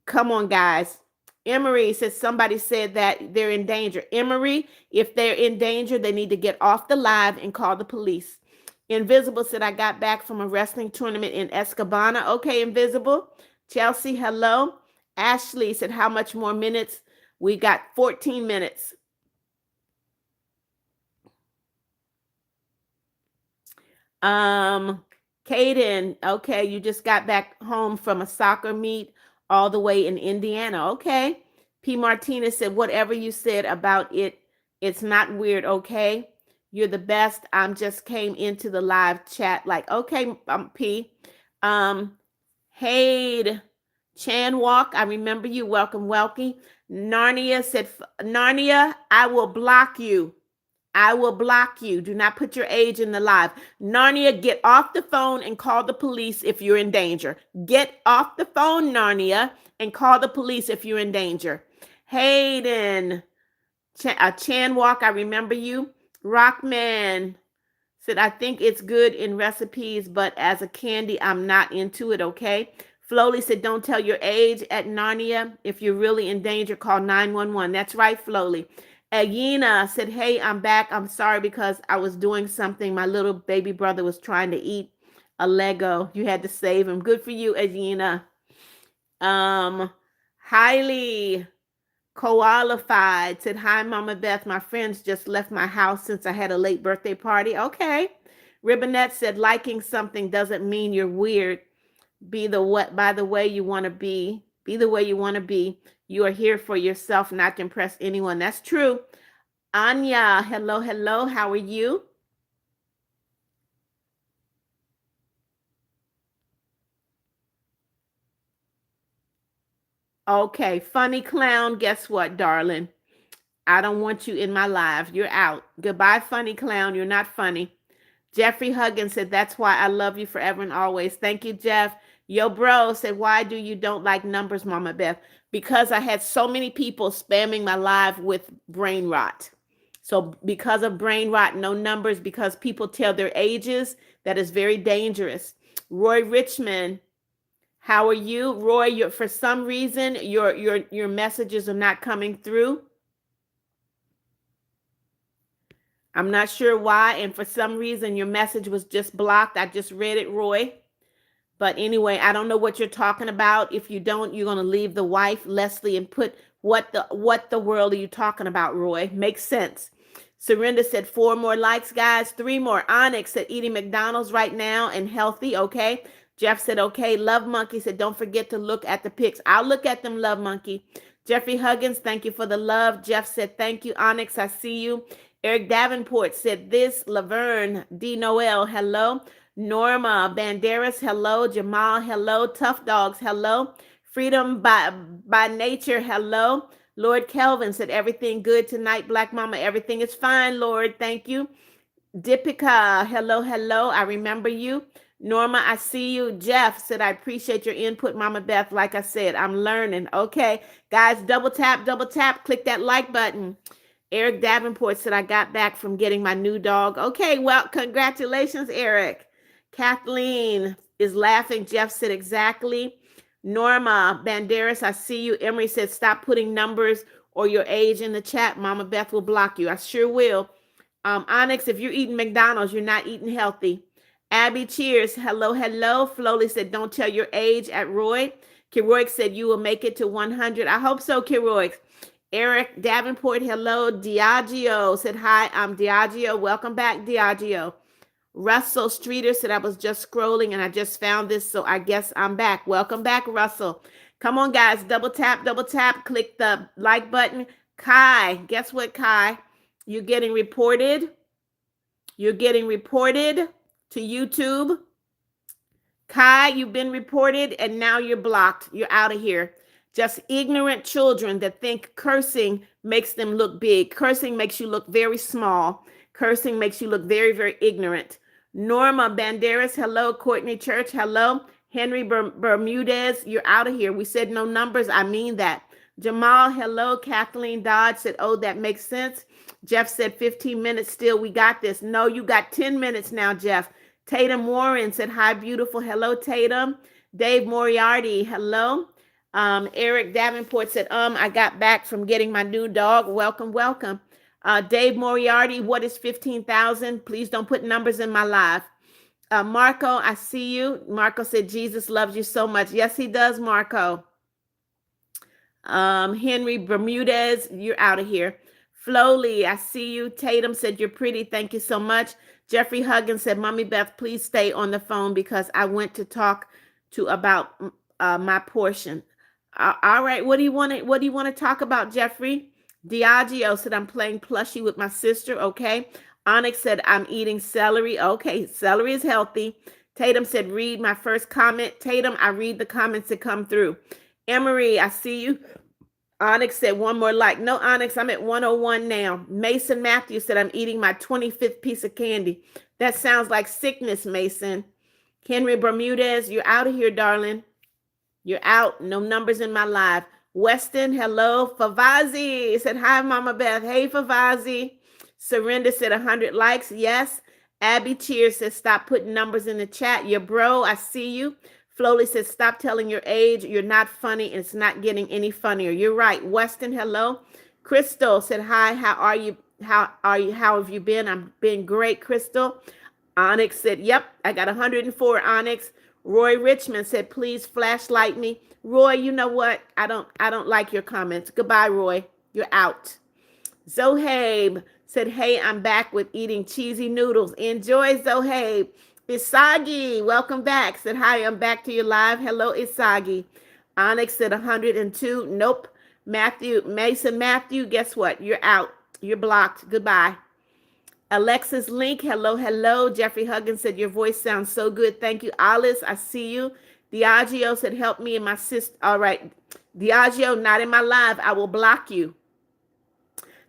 Come on, guys. Emery says somebody said that they're in danger. Emery, if they're in danger, they need to get off the live and call the police. Invisible said, I got back from a wrestling tournament in Escabana. Okay, Invisible. Chelsea, hello. Ashley said, how much more minutes? We got 14 minutes. Caden, okay, you just got back home from a soccer meet all the way in Indiana. Okay. P. Martinez said, whatever you said about it, it's not weird, okay? You're the best. Just came into the live chat. Like, okay, P. Hayde Chan Walk, I remember you. Welcome, welcome. Narnia said, Narnia, I will block you. I will block you. Do not put your age in the live. Narnia, get off the phone and call the police if you're in danger. Get off the phone, Narnia, and call the police if you're in danger. Hayden, Chan Walk, I remember you. Rockman said, I think it's good in recipes, but as a candy, I'm not into it, okay? Flowly said, don't tell your age at Narnia. If you're really in danger, call 911. That's right, Flowly. Agina said, hey, I'm back. I'm sorry because I was doing something. My little baby brother was trying to eat a Lego. You had to save him. Good for you, Agina. Highly qualified said, hi, Mama Beth. My friends just left my house since I had a late birthday party. Okay. Ribbonette said, liking something doesn't mean you're weird. By the way you want to be. Be the way you want to be. You are here for yourself, not to impress anyone. That's true. Anya, hello, hello. How are you? Okay, funny clown. Guess what, darling? I don't want you in my life. You're out. Goodbye, funny clown. You're not funny. Jeffrey Huggins said, that's why I love you forever and always. Thank you, Jeff. Yo, bro said, why do you don't like numbers, Mama Beth? Because I had so many people spamming my live with brain rot. So because of brain rot, no numbers, because people tell their ages, that is very dangerous. Roy Richmond, how are you? Roy, for some reason, your messages are not coming through. I'm not sure why, and for some reason, your message was just blocked. I just read it, Roy. But anyway, I don't know what you're talking about. If you don't, you're going to leave the wife, Leslie, and put what the world are you talking about, Roy? Makes sense. Serinda said 4 more likes, guys. 3 more. Onyx said eating McDonald's right now and healthy. Okay. Jeff said, okay. Love Monkey said, don't forget to look at the pics. I'll look at them, Love Monkey. Jeffrey Huggins, thank you for the love. Jeff said, thank you. Onyx, I see you. Eric Davenport said this. Laverne D. Noel, hello. Norma Banderas, hello. Jamal, hello. Tough Dogs, hello. Freedom by Nature, hello. Lord Kelvin said, everything good tonight, Black Mama. Everything is fine, Lord. Thank you. Dipika, hello, hello. I remember you. Norma, I see you. Jeff said, I appreciate your input, Mama Beth. Like I said, I'm learning. Okay, guys, double tap, click that like button. Eric Davenport said, I got back from getting my new dog. Okay, well, congratulations, Eric. Kathleen is laughing. Jeff said, exactly. Norma Banderas, I see you. Emery said, stop putting numbers or your age in the chat. Mama Beth will block you. I sure will. Onyx, if you're eating McDonald's, you're not eating healthy. Abby Cheers, hello, hello. Flowly said, don't tell your age at Roy. Keroic said, you will make it to 100. I hope so, Keroic. Eric Davenport, hello. Diageo said, hi, I'm Diageo. Welcome back, Diageo. Russell Streeter said, I was just scrolling and I just found this, so I guess I'm back. Welcome back, Russell. Come on, guys. Double tap, click the like button. Kai, guess what, Kai? You're getting reported. You're getting reported to YouTube. Kai, you've been reported and now you're blocked. You're out of here. Just ignorant children that think cursing makes them look big. Cursing makes you look very small. Cursing makes you look very, very ignorant. Norma Banderas, hello. Courtney Church, hello. Henry Bermudez, you're out of here. We said no numbers. I mean that. Jamal, hello. Kathleen Dodge said, oh, that makes sense. Jeff said 15 minutes still. We got this. No, you got 10 minutes now, Jeff. Tatum Warren said, hi, beautiful. Hello, Tatum. Dave Moriarty, hello. Eric Davenport said, I got back from getting my new dog. Welcome, welcome. Dave Moriarty, what is 15,000? Please don't put numbers in my live. Marco, I see you. Marco said, Jesus loves you so much. Yes, he does, Marco. Henry Bermudez, you're out of here. Flowly, I see you. Tatum said, you're pretty. Thank you so much. Jeffrey Huggins said, Mommy Beth, please stay on the phone because I went to talk to about my portion. All right. What do you want to talk about, Jeffrey? Diageo said, I'm playing plushie with my sister. Okay. Onyx said, I'm eating celery. Okay. Celery is healthy. Tatum said, read my first comment. Tatum, I read the comments that come through. Emery, I see you. Onyx said, one more like. No, Onyx, I'm at 101 now. Mason Matthews said, I'm eating my 25th piece of candy. That sounds like sickness, Mason. Henry Bermudez, you're out of here, darling. You're out. No numbers in my live. Weston, hello. Favazi said, hi, Mama Beth. Hey, Favazi. Surrender said 100 likes. Yes. Abby Cheers says, stop putting numbers in the chat. Your bro, I see you. Flowly says, stop telling your age. You're not funny. And it's not getting any funnier. You're right. Weston, hello. Crystal said, hi, how are you? How have you been? I'm been great, Crystal. Onyx said, yep, I got 104, Onyx. Roy Richmond said, please flashlight me. Roy, you know what? I don't like your comments. Goodbye, Roy. You're out. Zohabe said, hey, I'm back with eating cheesy noodles. Enjoy, Zohabe. Isagi, welcome back. Said, hi, I'm back to your live. Hello, Isagi. Onyx said 102. Nope. Mason Matthew, guess what? You're out. You're blocked. Goodbye. Alexis Link, hello, hello. Jeffrey Huggins said, your voice sounds so good. Thank you. Alice, I see you. Diageo said, help me and my sister. All right. Diageo, not in my live. I will block you.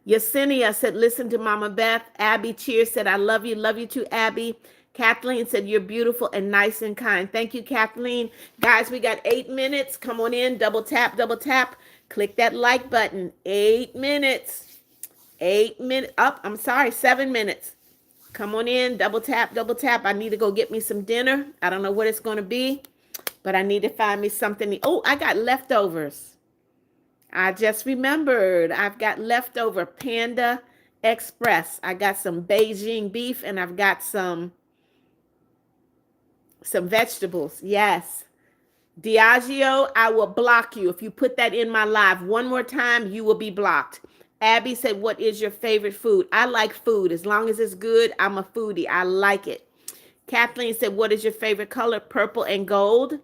Yesenia said, listen to Mama Beth. Abby Cheers said, I love you. Love you too, Abby. Kathleen said, you're beautiful and nice and kind. Thank you, Kathleen. Guys, we got 8 minutes. Come on in. Double tap, double tap. Click that like button. 8 minutes. 8 minutes. Up. I'm sorry. 7 minutes. Come on in. Double tap, double tap. I need to go get me some dinner. I don't know what it's going to be, but I need to find me something. Oh, I got leftovers. I just remembered. I've got leftover Panda Express. I got some Beijing beef and I've got some vegetables. Yes. Diageo, I will block you. If you put that in my live one more time, you will be blocked. Abby said, what is your favorite food? I like food. As long as it's good, I'm a foodie. I like it. Kathleen said, what is your favorite color? Purple and gold.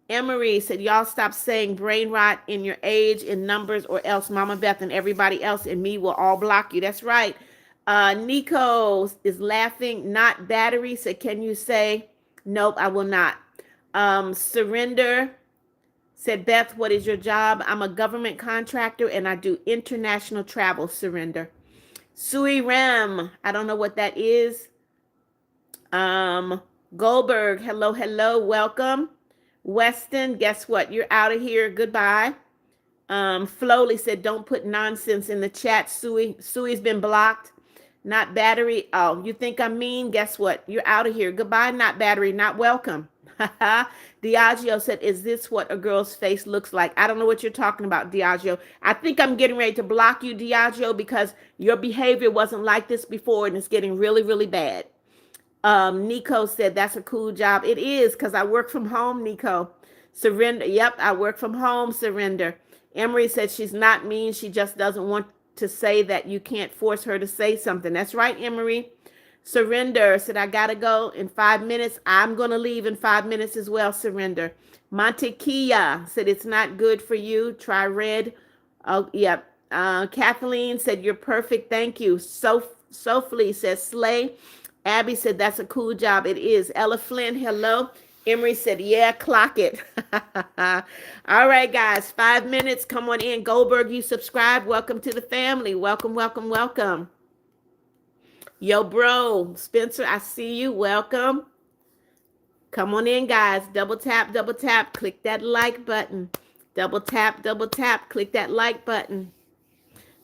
Emery said, y'all stop saying brain rot in your age in numbers or else Mama Beth and everybody else and me will all block you. That's right. Nico is laughing. Not battery. Said, can you say, nope, I will not. Surrender said, Beth, what is your job? I'm a government contractor and I do international travel. Surrender. Sui Ram, I don't know what that is. Goldberg, hello, hello, welcome. Weston, guess what? You're out of here. Goodbye. Flowly said, don't put nonsense in the chat. Sui's been blocked. Not battery. Oh, you think I'm mean? Guess what? You're out of here. Goodbye, not battery, not welcome. Diageo said, is this what a girl's face looks like? I don't know what you're talking about, Diageo. I think I'm getting ready to block you, Diageo, because your behavior wasn't like this before and it's getting really, really bad. Nico said, that's a cool job. It is because I work from home, Nico. Surrender. Yep, I work from home, Surrender. Emery said she's not mean. She just doesn't want to say that you can't force her to say something. That's right, Emery. Surrender said, I got to go in 5 minutes. I'm going to leave in 5 minutes as well, Surrender. Montequilla said, it's not good for you. Try red. Oh, yep. Kathleen said, you're perfect. Thank you. Sophie says, slay. Abby said, that's a cool job. It is. Ella Flynn, hello. Emery said, yeah, clock it. All right, guys, 5 minutes. Come on in. Goldberg, you subscribe. Welcome to the family. Welcome, welcome, welcome. Yo, bro, Spencer, I see you. Welcome. Come on in, guys. Double tap, double tap. Click that like button. Double tap. Click that like button.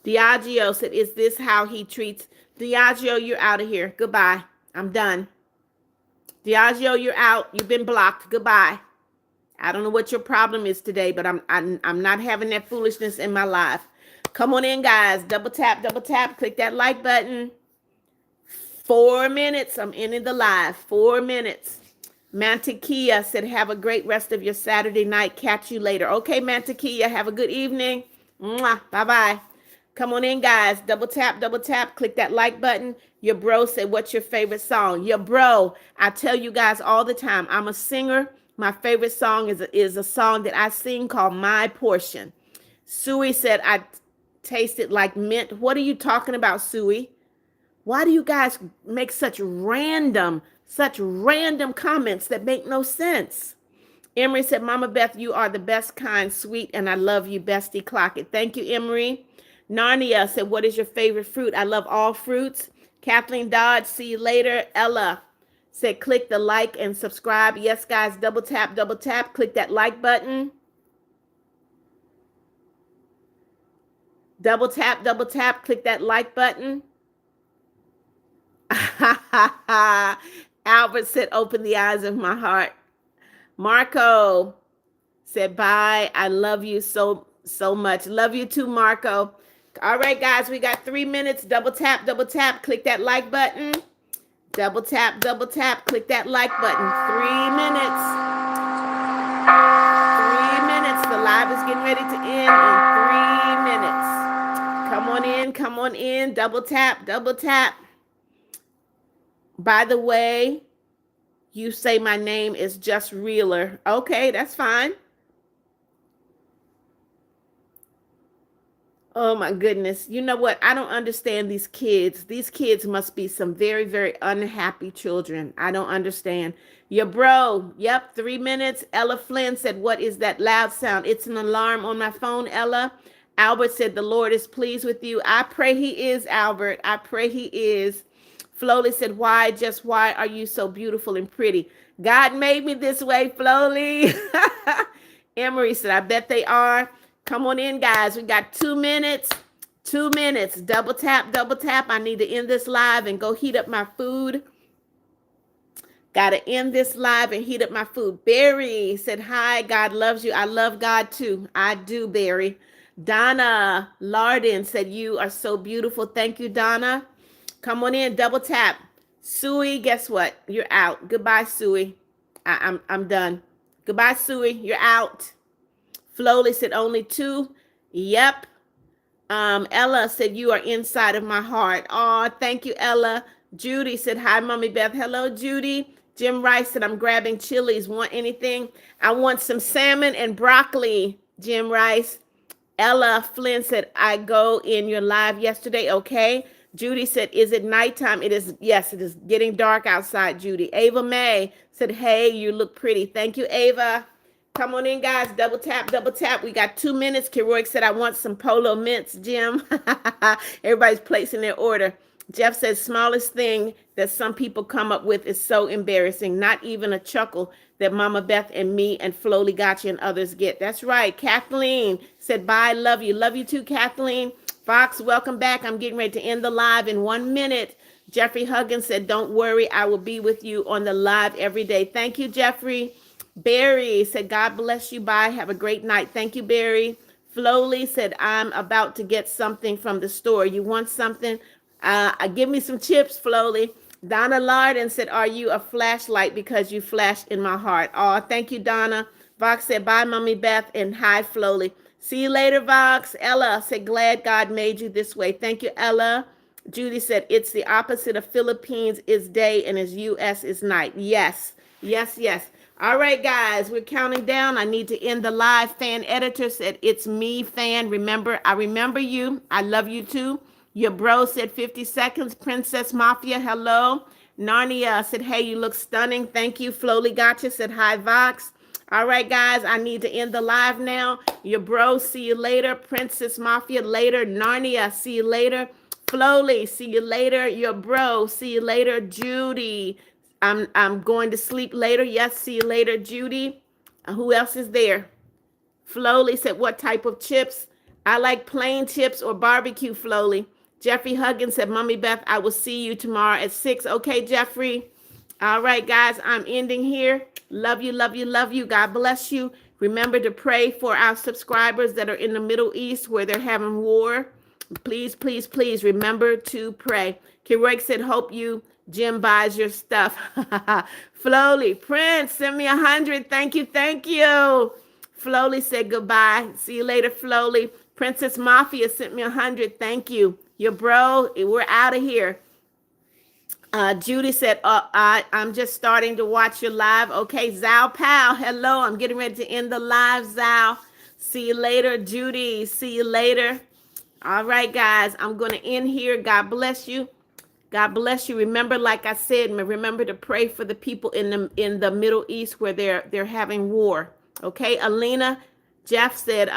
Diageo said, is this how he treats? Diageo, you're out of here. Goodbye. I'm done. Diageo, you're out. You've been blocked. Goodbye. I don't know what your problem is today, but I'm not having that foolishness in my life. Come on in, guys. Double tap, double tap. Click that like button. 4 minutes. I'm ending the live. 4 minutes. Mantequilla said, have a great rest of your Saturday night. Catch you later. Okay, Mantequilla, have a good evening. Mwah. Bye-bye. Come on in, guys. Double tap, double tap. Click that like button. Your bro said, what's your favorite song? Your bro, I tell you guys all the time, I'm a singer. My favorite song is a song that I sing called My Portion. Suey said, I tasted like mint. What are you talking about, Suey? Why do you guys make such random comments that make no sense? Emery said, Mama Beth, you are the best kind, sweet, and I love you, bestie. Clock it. Thank you, Emery. Narnia said, what is your favorite fruit? I love all fruits. Kathleen Dodge, see you later. Ella said, click the like and subscribe. Yes, guys, double tap, click that like button. Double tap, click that like button. Albert said, open the eyes of my heart. Marco said, bye. I love you so much. Love you too, Marco. All right, guys, we got 3 minutes. Double tap, click that like button. Double tap, click that like button. 3 minutes. 3 minutes. The live is getting ready to end in 3 minutes. Come on in. Double tap. By the way, you say my name is just Reeler. Okay, that's fine. Oh my goodness. You know what? I don't understand these kids. These kids must be some very, very unhappy children. I don't understand. Your bro. Yep, 3 minutes. Ella Flynn said, what is that loud sound? It's an alarm on my phone, Ella. Albert said, the Lord is pleased with you. I pray he is, Albert. I pray he is. Flowley said, why are you so beautiful and pretty? God made me this way, Flowley. Emery said, I bet they are. Come on in, guys. We got 2 minutes. 2 minutes. Double tap. I need to end this live and go heat up my food. Got to end this live and heat up my food. Barry said, hi, God loves you. I love God too. I do, Barry. Donna Lardin said, you are so beautiful. Thank you, Donna. Come on in. Double tap. Suey, guess what? You're out. Goodbye, Suey. I'm done. Goodbye, Suey. You're out. Flowley said only 2. Yep. Ella said you are inside of my heart. Oh, thank you, Ella. Judy said, hi, Mommy Beth. Hello, Judy. Jim Rice said, I'm grabbing chilies. Want anything? I want some salmon and broccoli, Jim Rice. Ella Flynn said, I go in your live yesterday. Okay. Judy said, is it nighttime? It is. Yes, it is getting dark outside, Judy. Ava May said, hey, you look pretty. Thank you, Ava. Come on in, guys. Double tap. We got 2 minutes. Keroy said, I want some polo mints, Jim. Everybody's placing their order. Jeff says, smallest thing that some people come up with is so embarrassing. Not even a chuckle that Mama Beth and me and Flowly Gotcha and others get. That's right. Kathleen said, bye. Love you. Love you too, Kathleen. Fox, welcome back. I'm getting ready to end the live in 1 minute. Jeffrey Huggins said, don't worry. I will be with you on the live every day. Thank you, Jeffrey. Barry said, God bless you. Bye. Have a great night. Thank you, Barry. Flowly said, I'm about to get something from the store. You want something? Give me some chips, Flowly. Donna Lardin said, are you a flashlight because you flashed in my heart? Oh, thank you, Donna. Vox said, bye, Mommy Beth, and hi, Flowly. See you later, Vox. Ella said, glad God made you this way. Thank you, Ella. Judy said, it's the opposite of Philippines is day and as U.S. is night. Yes. All right, guys, we're counting down. I need to end the live. Fan editor said, it's me, fan. Remember, I remember you. I love you too. Your bro said 50 seconds. Princess Mafia, hello. Narnia said, hey, you look stunning. Thank you. Flowly Gotcha said, hi, Vox. All right, guys, I need to end the live now. Your bro, see you later. Princess Mafia, later. Narnia, see you later. Flowly, see you later. Your bro, see you later. Judy, I'm going to sleep later. Yes, see you later, Judy. Who else is there? Flowly said, what type of chips? I like plain chips or barbecue, Flowly. Jeffrey Huggins said, Mommy Beth, I will see you tomorrow at 6. Okay, Jeffrey. All right, guys, I'm ending here. Love you, love you, love you. God bless you. Remember to pray for our subscribers that are in the Middle East where they're having war. Please, please, please remember to pray. Kiroik said, hope you, Jim, buys your stuff. Flowly, Prince, send me 100. Thank you, thank you. Flowly said goodbye. See you later, Flowly. Princess Mafia sent me 100. Thank you. Your bro, we're out of here. Judy said, I'm just starting to watch your live. Okay, Zao Pal, hello. I'm getting ready to end the live, Zao. See you later, Judy. See you later. All right, guys, I'm going to end here. God bless you. God bless you. Remember, like I said, remember to pray for the people in the Middle East where they're having war. Okay, Alina, Jeff said,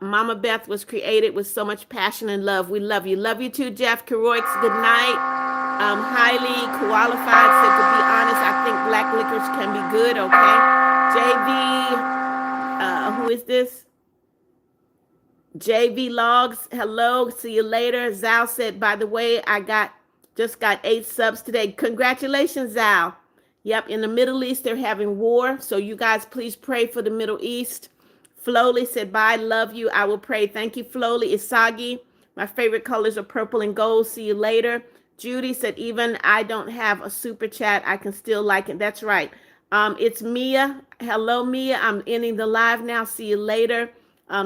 Mama Beth was created with so much passion and love. We love you. Love you too, Jeff. Keroix, good night. Highly qualified said, to be honest, I think black licorice can be good. Okay, JV, who is this? JV Logs, hello, see you later. Zal said, by the way, I just got 8 subs today. Congratulations, Zal. Yep, in the Middle East, they're having war. So you guys, please pray for the Middle East. Flowly said, bye, love you. I will pray. Thank you, Flowly. Isagi, my favorite colors are purple and gold. See you later. Judy said, even I don't have a super chat, I can still like it. That's right. It's Mia. Hello, Mia. I'm ending the live now. See you later.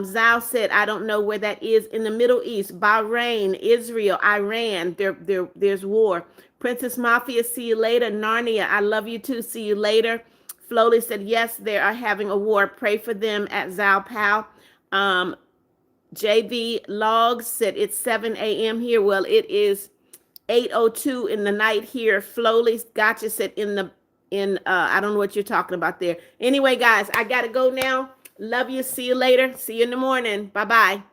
Zal said, I don't know where that is in the Middle East. Bahrain, Israel, Iran. There's war. Princess Mafia, see you later. Narnia, I love you too. See you later. Flowly said, yes, they are having a war. Pray for them at Zal Pal. JV Logs said, it's 7 a.m. here. Well, it is 8:02 in the night here. Flowly Gotcha said I don't know what you're talking about there. Anyway, guys, I gotta go now. Love you. See you later. See you in the morning. Bye-bye.